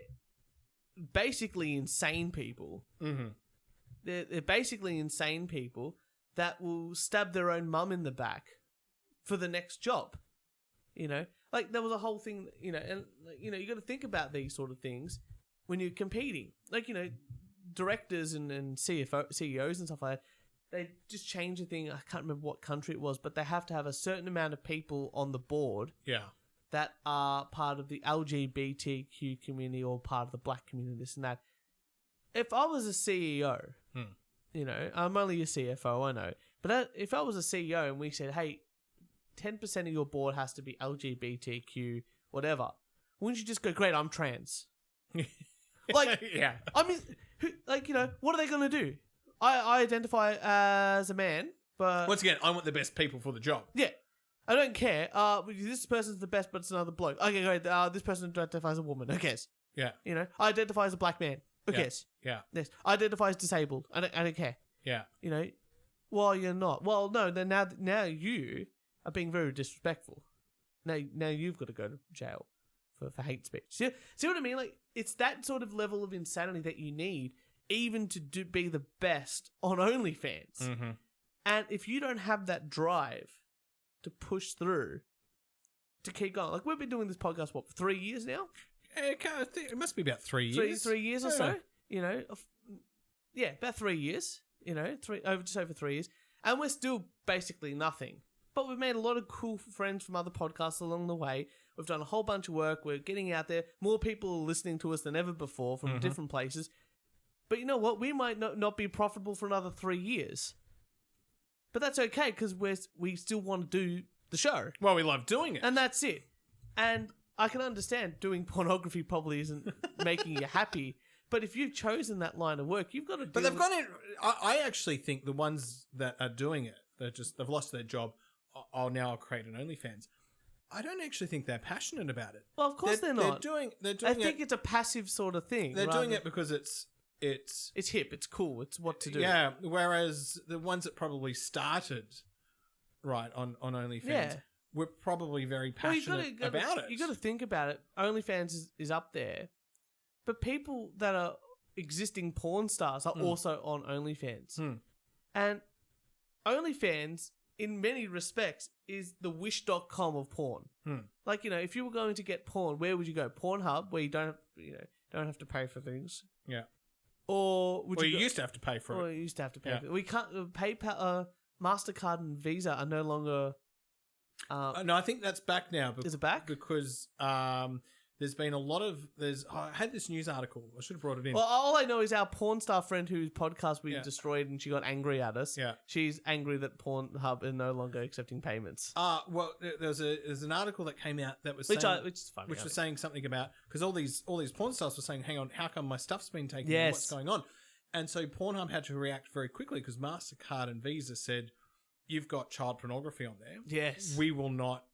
[SPEAKER 1] basically insane people.
[SPEAKER 2] Mm-hmm.
[SPEAKER 1] They're basically insane people that will stab their own mum in the back for the next job. There was a whole thing, and you got to think about these sort of things when you're competing. Directors and CEOs and stuff like that, they just changed the thing. I can't remember what country it was, but they have to have a certain amount of people on the board.
[SPEAKER 2] Yeah.
[SPEAKER 1] That are part of the LGBTQ community or part of the black community, this and that. if I was a CEO, you know, I'm only a CFO, I know, but if I was a CEO and we said, hey, 10% of your board has to be LGBTQ, whatever, wouldn't you just go, great, I'm trans? Like,
[SPEAKER 2] yeah.
[SPEAKER 1] I mean, you know, what are they going to do? I identify as a man, but...
[SPEAKER 2] Once again, I want the best people for the job.
[SPEAKER 1] Yeah. I don't care. This person's the best, but it's another bloke. Okay, great. This person identifies as a woman. Who cares?
[SPEAKER 2] Yeah.
[SPEAKER 1] You know, I identify as a black man. Who cares?
[SPEAKER 2] Yeah.
[SPEAKER 1] Yes. I identify as disabled. I don't care.
[SPEAKER 2] Yeah.
[SPEAKER 1] You know, well, you're not. Well, no, then now you are being very disrespectful. Now you've got to go to jail for hate speech. See what I mean? Like, it's that sort of level of insanity that you need even to be the best on OnlyFans.
[SPEAKER 2] Mm-hmm.
[SPEAKER 1] And if you don't have that drive to push through, to keep going. Like, we've been doing this podcast, what, for 3 years now?
[SPEAKER 2] I think it must be about 3 years.
[SPEAKER 1] 3 years or so, you know. Yeah, about 3 years, you know, just over 3 years. And we're still basically nothing. But we've made a lot of cool friends from other podcasts along the way. We've done a whole bunch of work. We're getting out there. More people are listening to us than ever before from different places. But you know what? We might not be profitable for another 3 years. But that's okay, because we still want to do the show.
[SPEAKER 2] Well, we love doing it.
[SPEAKER 1] And that's it. And I can understand doing pornography probably isn't making you happy. But if you've chosen that line of work, you've got to do it.
[SPEAKER 2] But they've gone in... I actually think the ones that are doing it, they've lost their job, I'll now create an OnlyFans. I don't actually think they're passionate about it.
[SPEAKER 1] Well, of course they're not.
[SPEAKER 2] They're doing
[SPEAKER 1] I think it's a passive sort of thing.
[SPEAKER 2] They're doing it because it's
[SPEAKER 1] hip, it's cool, it's what to do.
[SPEAKER 2] Yeah, whereas the ones that probably started on OnlyFans were probably very passionate about it.
[SPEAKER 1] You got to think about it. OnlyFans is up there, but people that are existing porn stars are also on OnlyFans, and OnlyFans, in many respects, is the wish.com of porn. Like, you know, if you were going to get porn, where would you go? Pornhub, where you don't have to pay for things.
[SPEAKER 2] Yeah.
[SPEAKER 1] Or would
[SPEAKER 2] you used to have to pay for it.
[SPEAKER 1] Or you used to have to pay for it. We can't. PayPal, MasterCard, and Visa are no longer.
[SPEAKER 2] No, I think that's back now.
[SPEAKER 1] Is it back?
[SPEAKER 2] Because there's been a lot of I had this news article. I should have brought it in.
[SPEAKER 1] Well, all I know is our porn star friend whose podcast we destroyed, and she got angry at us. Yeah, she's angry that Pornhub is no longer accepting payments.
[SPEAKER 2] Well, there's an article that came out that was
[SPEAKER 1] which is funny,
[SPEAKER 2] which was saying something about, because all these porn stars were saying, hang on, how come my stuff's been taken?
[SPEAKER 1] Yes.
[SPEAKER 2] What's going on? And so Pornhub had to react very quickly because MasterCard and Visa said, you've got child pornography on there.
[SPEAKER 1] Yes,
[SPEAKER 2] we will not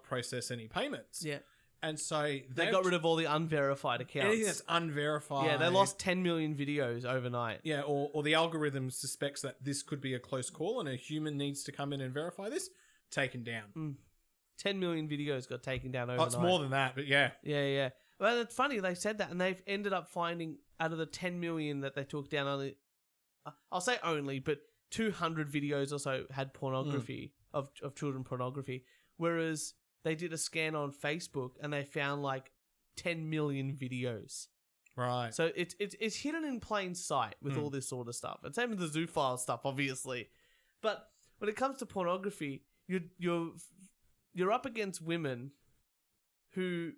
[SPEAKER 2] process any payments.
[SPEAKER 1] Yeah.
[SPEAKER 2] And so
[SPEAKER 1] they got rid of all the unverified accounts.
[SPEAKER 2] Anything that's unverified.
[SPEAKER 1] Yeah, they lost 10 million videos overnight.
[SPEAKER 2] Yeah, or the algorithm suspects that this could be a close call and a human needs to come in and verify this. Taken down.
[SPEAKER 1] 10 million videos got taken down overnight.
[SPEAKER 2] Oh, it's more than that, but yeah.
[SPEAKER 1] Yeah. Well, it's funny, they said that, and they've ended up finding, out of the 10 million that they took down, only, I'll say only, but 200 videos or so had pornography, of children pornography, whereas they did a scan on Facebook and they found like 10 million videos.
[SPEAKER 2] Right.
[SPEAKER 1] So it's hidden in plain sight with all this sort of stuff. And same with the zoophile stuff, obviously. But when it comes to pornography, you're up against women who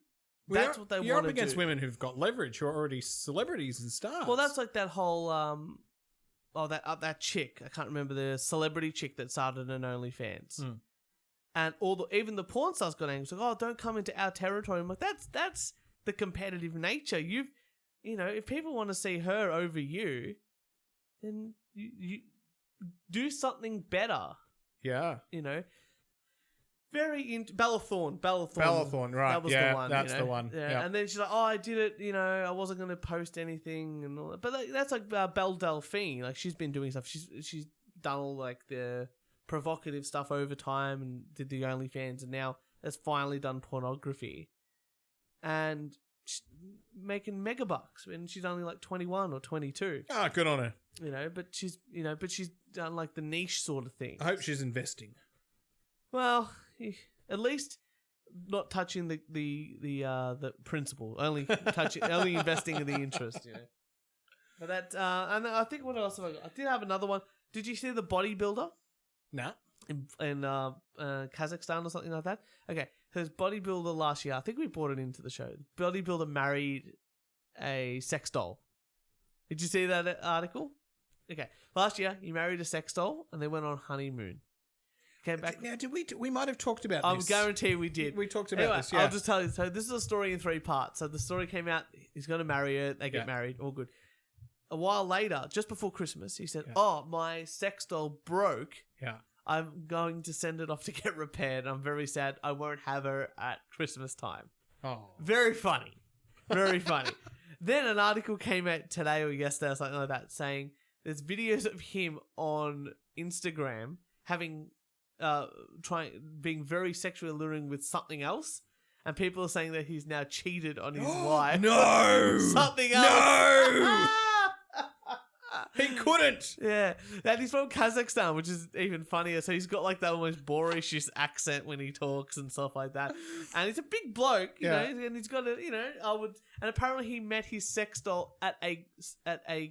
[SPEAKER 1] that's what they want to do.
[SPEAKER 2] You're up against women who've got leverage, who are already celebrities and stars.
[SPEAKER 1] Well, that's like that whole that chick. I can't remember, the celebrity chick that started an OnlyFans. And even the porn stars got angry. It's like, oh, don't come into our territory. I'm like, that's the competitive nature. You know, if people want to see her over you, then you do something better.
[SPEAKER 2] Yeah.
[SPEAKER 1] You know, Bellathorn,
[SPEAKER 2] right?
[SPEAKER 1] That was
[SPEAKER 2] the
[SPEAKER 1] one.
[SPEAKER 2] That's
[SPEAKER 1] you know?
[SPEAKER 2] the one.
[SPEAKER 1] Yeah. And then she's like, oh, I did it. You know, I wasn't going to post anything and all that. But that's like Belle Delphine. Like, she's been doing stuff. She's done all like the provocative stuff over time and did the OnlyFans, and now has finally done pornography and she's making megabucks when she's only like 21 or 22.
[SPEAKER 2] Ah, good on her.
[SPEAKER 1] You know, but she's done like the niche sort of thing.
[SPEAKER 2] I hope she's investing.
[SPEAKER 1] Well, at least not touching the principal, only investing in the interest. You know, but that and I think what else have I got? I did have another one. Did you see the bodybuilder?
[SPEAKER 2] Nah.
[SPEAKER 1] In Kazakhstan or something like that. Okay, so this bodybuilder last year, I think we brought it into the show. Bodybuilder married a sex doll, Did you see that article? Okay. Last year, he married a sex doll and they went on honeymoon. Came back.
[SPEAKER 2] Now, did we might have talked about
[SPEAKER 1] I'm
[SPEAKER 2] this.
[SPEAKER 1] guarantee we did.
[SPEAKER 2] We talked about
[SPEAKER 1] Anyway,
[SPEAKER 2] this, yeah.
[SPEAKER 1] I'll just tell you. So this is a story in 3 parts. So the story came out. He's going to marry her. They get married. All good. A while later, just before Christmas, he said, "Oh, my sex doll broke.
[SPEAKER 2] Yeah.
[SPEAKER 1] I'm going to send it off to get repaired. I'm very sad. I won't have her at Christmas time."
[SPEAKER 2] Oh.
[SPEAKER 1] Very funny. Very funny. Then an article came out today or yesterday or something like that saying there's videos of him on Instagram having being very sexually alluring with something else, and people are saying that he's now cheated on his wife.
[SPEAKER 2] No!
[SPEAKER 1] Something else.
[SPEAKER 2] No! He couldn't.
[SPEAKER 1] Yeah, and he's from Kazakhstan, which is even funnier. So he's got like that almost boorish accent when he talks and stuff like that. And he's a big bloke, you know, and he's got a, you know, and apparently he met his sex doll at a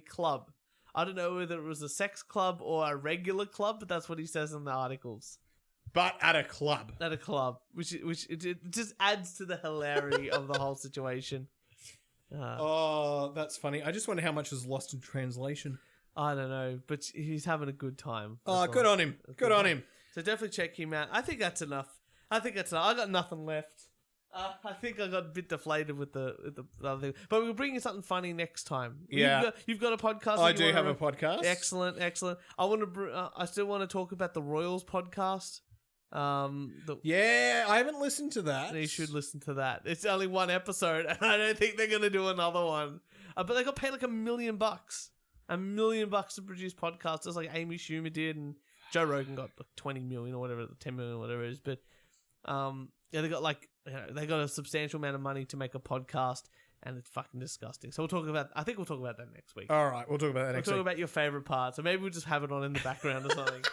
[SPEAKER 1] club. I don't know whether it was a sex club or a regular club, but that's what he says in the articles.
[SPEAKER 2] But at a club.
[SPEAKER 1] At a club, which it just adds to the hilarity of the whole situation.
[SPEAKER 2] Oh, that's funny. I just wonder how much is lost in translation.
[SPEAKER 1] I don't know, but he's having a good time.
[SPEAKER 2] Oh, good on him. Good on him.
[SPEAKER 1] So definitely check him out. I think that's enough. I got nothing left. I think I got a bit deflated with the other thing. But we'll bring you something funny next time.
[SPEAKER 2] Yeah.
[SPEAKER 1] You've got a podcast.
[SPEAKER 2] I do have a podcast.
[SPEAKER 1] Excellent. I want to. I still want to talk about the Royals podcast.
[SPEAKER 2] Yeah, I haven't listened to that.
[SPEAKER 1] You should listen to that. It's only 1 episode, and I don't think they're going to do another one. But they got paid like $1 million. $1 million to produce podcasts, just like Amy Schumer did, and Joe Rogan got like 20 million or whatever, 10 million or whatever it is. But yeah, they got like they got a substantial amount of money to make a podcast, and it's fucking disgusting. So I think we'll talk about that next week.
[SPEAKER 2] All right, we'll talk about that next week.
[SPEAKER 1] We'll talk about your favorite parts, or maybe we'll just have it on in the background or something.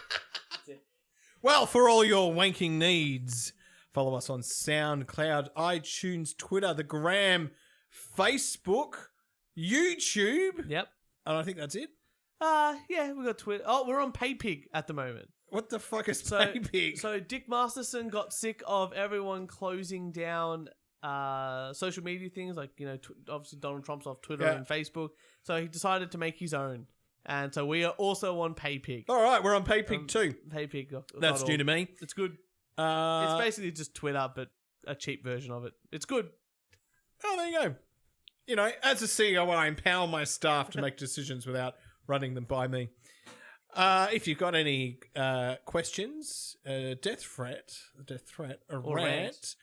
[SPEAKER 2] Well, for all your wanking needs, follow us on SoundCloud, iTunes, Twitter, the Gram, Facebook, YouTube.
[SPEAKER 1] Yep.
[SPEAKER 2] And I think that's it.
[SPEAKER 1] Yeah, we got Twitter. Oh, we're on PayPig at the moment.
[SPEAKER 2] What the fuck is PayPig?
[SPEAKER 1] So Dick Masterson got sick of everyone closing down social media things, like, you know, obviously Donald Trump's off Twitter and Facebook. So he decided to make his own. And so we are also on PayPig.
[SPEAKER 2] All right, we're on PayPig too.
[SPEAKER 1] PayPig.
[SPEAKER 2] That's new to me.
[SPEAKER 1] It's good. It's basically just Twitter, but a cheap version of it. It's good.
[SPEAKER 2] Oh, there you go. You know, as a CEO, I empower my staff to make decisions without running them by me. If you've got any questions, death threat, a rant,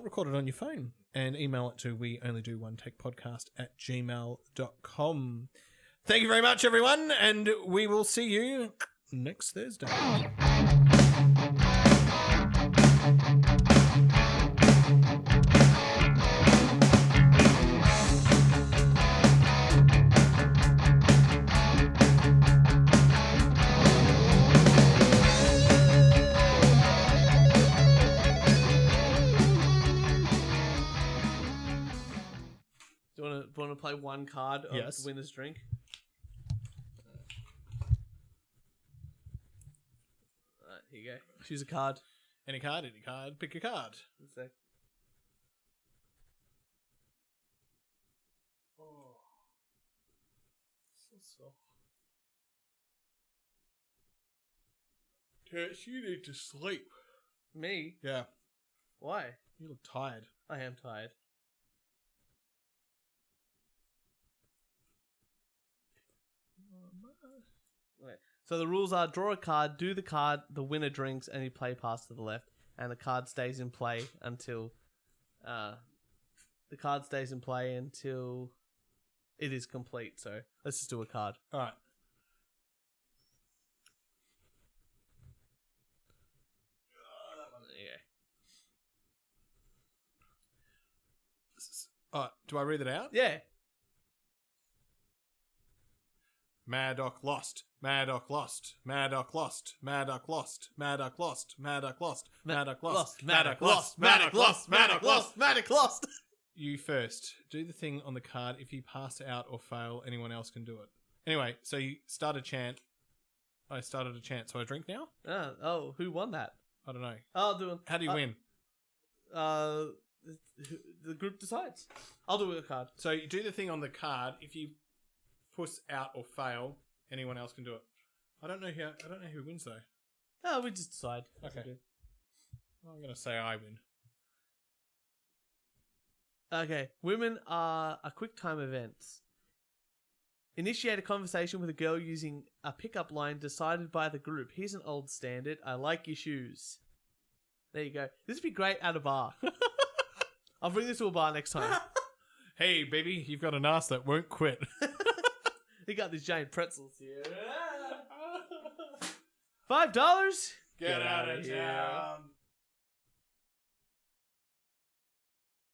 [SPEAKER 2] record it on your phone and email it to weonlydooonetechpodcast@gmail.com. Thank you very much, everyone, and we will see you next Thursday.
[SPEAKER 1] Do you want to play one card of
[SPEAKER 2] Yes.
[SPEAKER 1] winner's drink? Alright, here you go. Choose a card.
[SPEAKER 2] Any card, pick a card.
[SPEAKER 1] One sec. Oh. So soft.
[SPEAKER 2] Turch, you need to sleep.
[SPEAKER 1] Me?
[SPEAKER 2] Yeah,
[SPEAKER 1] Why?
[SPEAKER 2] you look tired.
[SPEAKER 1] I am tired. Right. So the rules are: draw a card, do the card, the winner drinks, and you play pass to the left, and the card stays in play until it is complete. So let's just do a card.
[SPEAKER 2] All right.
[SPEAKER 1] Yeah.
[SPEAKER 2] Do I read it out?
[SPEAKER 1] Yeah.
[SPEAKER 2] Maddock lost. Maddock lost. Maddock lost. Maddock lost. Maddock lost. Maddock lost. Maddock lost. Maddock lost. Maddock lost. Maddock lost.
[SPEAKER 1] Maddock lost.
[SPEAKER 2] You first. Do the thing on the card. If you pass out or fail, anyone else can do it. Anyway, so you start a chant. I started a chant, so I drink now?
[SPEAKER 1] Oh, who won that?
[SPEAKER 2] I don't know.
[SPEAKER 1] I'll do it.
[SPEAKER 2] How do you win?
[SPEAKER 1] The group decides. I'll do a card.
[SPEAKER 2] So you do the thing on the card. If you puss out or fail, anyone else can do it. I don't know who wins though.
[SPEAKER 1] Oh, we just decide.
[SPEAKER 2] Okay. I'm gonna say I win.
[SPEAKER 1] Okay. Women are a quick time events. Initiate a conversation with a girl using a pickup line decided by the group. Here's an old standard. I like your shoes. There you go. This would be great at a bar. I'll bring this to a bar next time.
[SPEAKER 2] Hey, baby, you've got an ass that won't quit.
[SPEAKER 1] You got these giant pretzels here. $5?
[SPEAKER 2] Get out of town.